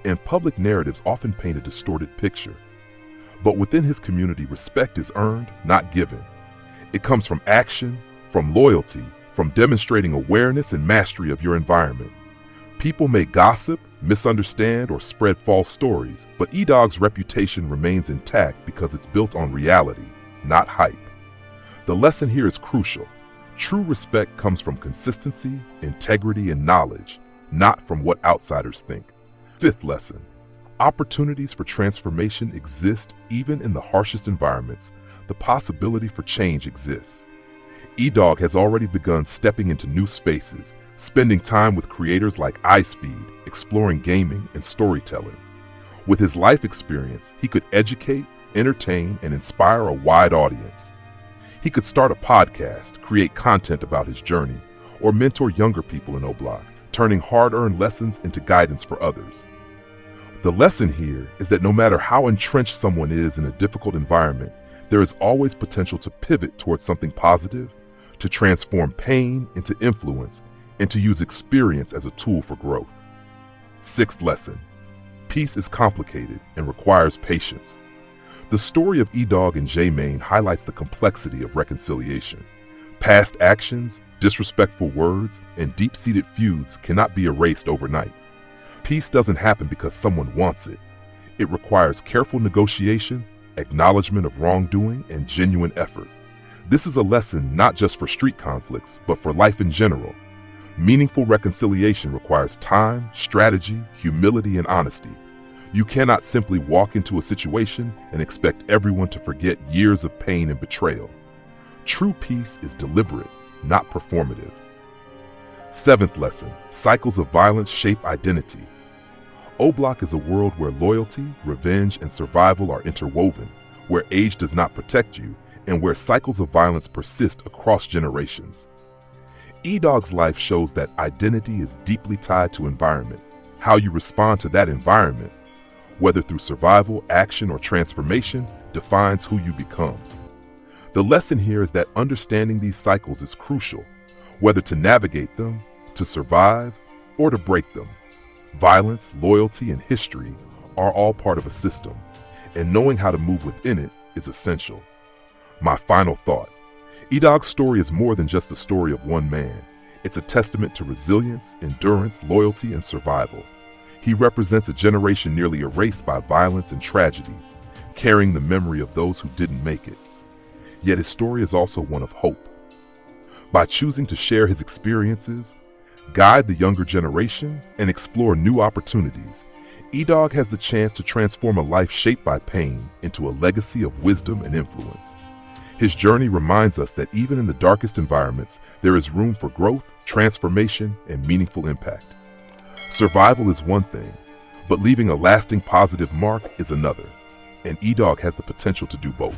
and public narratives often paint a distorted picture. But within his community, respect is earned, not given. It comes from action, from loyalty, from demonstrating awareness and mastery of your environment. People may gossip, misunderstand, or spread false stories, but Edogg's reputation remains intact because it's built on reality, not hype. The lesson here is crucial. True respect comes from consistency, integrity, and knowledge, not from what outsiders think. Fifth lesson, opportunities for transformation exist even in the harshest environments. The possibility for change exists. Edogg has already begun stepping into new spaces, spending time with creators like iSpeed, exploring gaming and storytelling. With his life experience, he could educate, entertain, and inspire a wide audience. He could start a podcast, create content about his journey, or mentor younger people in O Block, turning hard-earned lessons into guidance for others. The lesson here is that no matter how entrenched someone is in a difficult environment, there is always potential to pivot towards something positive, to transform pain into influence, and to use experience as a tool for growth. Sixth lesson, peace is complicated and requires patience. The story of Edogg and J-Mane highlights the complexity of reconciliation. Past actions, disrespectful words, and deep-seated feuds cannot be erased overnight. Peace doesn't happen because someone wants it. It requires careful negotiation, acknowledgement of wrongdoing, and genuine effort. This is a lesson not just for street conflicts, but for life in general. Meaningful reconciliation requires time, strategy, humility, and honesty. You cannot simply walk into a situation and expect everyone to forget years of pain and betrayal. True peace is deliberate, not performative. Seventh lesson, cycles of violence shape identity. O-Block is a world where loyalty, revenge, and survival are interwoven, where age does not protect you, and where cycles of violence persist across generations. Edogg's life shows that identity is deeply tied to environment. How you respond to that environment, whether through survival, action, or transformation, defines who you become. The lesson here is that understanding these cycles is crucial, whether to navigate them, to survive, or to break them. Violence, loyalty, and history are all part of a system, and knowing how to move within it is essential. My final thought, Edogg's story is more than just the story of one man. It's a testament to resilience, endurance, loyalty, and survival. He represents a generation nearly erased by violence and tragedy, carrying the memory of those who didn't make it. Yet his story is also one of hope. By choosing to share his experiences, guide the younger generation, and explore new opportunities, Edogg has the chance to transform a life shaped by pain into a legacy of wisdom and influence. His journey reminds us that even in the darkest environments, there is room for growth, transformation, and meaningful impact. Survival is one thing, but leaving a lasting positive mark is another, and Edogg has the potential to do both.